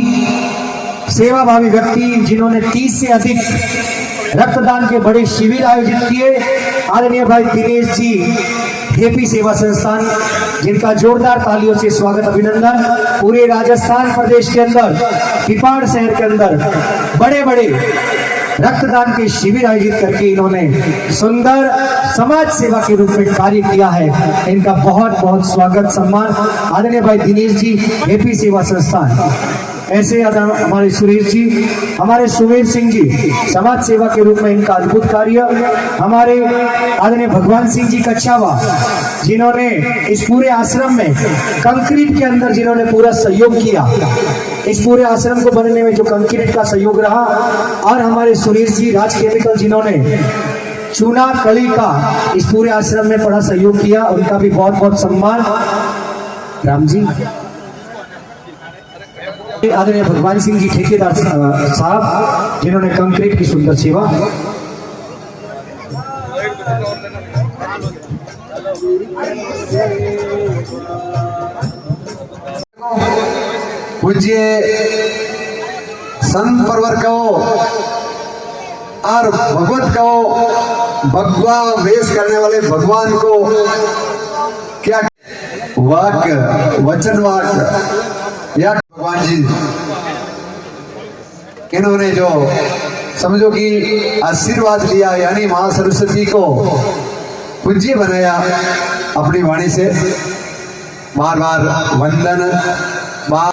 सेवाभावी व्यक्ति जिन्होंने 30 से अधिक रक्तदान के बड़े शिविर आयोजित किए, आदरणीय भाई दिनेश जी, हेपी सेवा संस्थान, जिनका जोरदार तालियों से स्वागत अभिनंदन। पूरे राजस्थान प्रदेश के अंदर, पिपाड़ शहर के अंदर बड़े बड़े रक्तदान के शिविर आयोजित करके इन्होंने सुंदर समाज सेवा के रूप में कार्य किया है। इनका बहुत बहुत स्वागत सम्मान। आदरणीय भाई दिनेश जी, हेपी सेवा संस्थान। ऐसे हमारे सुरेश जी, हमारे सुमेर सिंह जी, समाज सेवा के रूप में इनका अद्भुत कार्य। हमारे आदरणीय भगवान सिंह जी कछावा, जिन्होंने इस पूरे आश्रम में कंक्रीट के अंदर जिन्होंने पूरा सहयोग किया, इस पूरे आश्रम को बनने में जो कंक्रीट का सहयोग रहा, और हमारे सुरेश जी राज केमिकल, जिन्होंने चूना कली का इस पूरे आश्रम में बड़ा सहयोग किया, उनका भी बहुत बहुत सम्मान। राम जी, आदरणीय भगवान सिंह जी ठेकेदार साहब, जिन्होंने कंक्रीट की सुंदर सेवा। पूज्य संत परवर को और भगवत को भगवा वेश करने वाले भगवान को क्या वाक वचन वाक या भगवान जी, इन्होंने जो समझो कि आशीर्वाद लिया, यानी मां सरस्वती को पूज्य बनाया, अपनी वाणी से बार बार वंदन।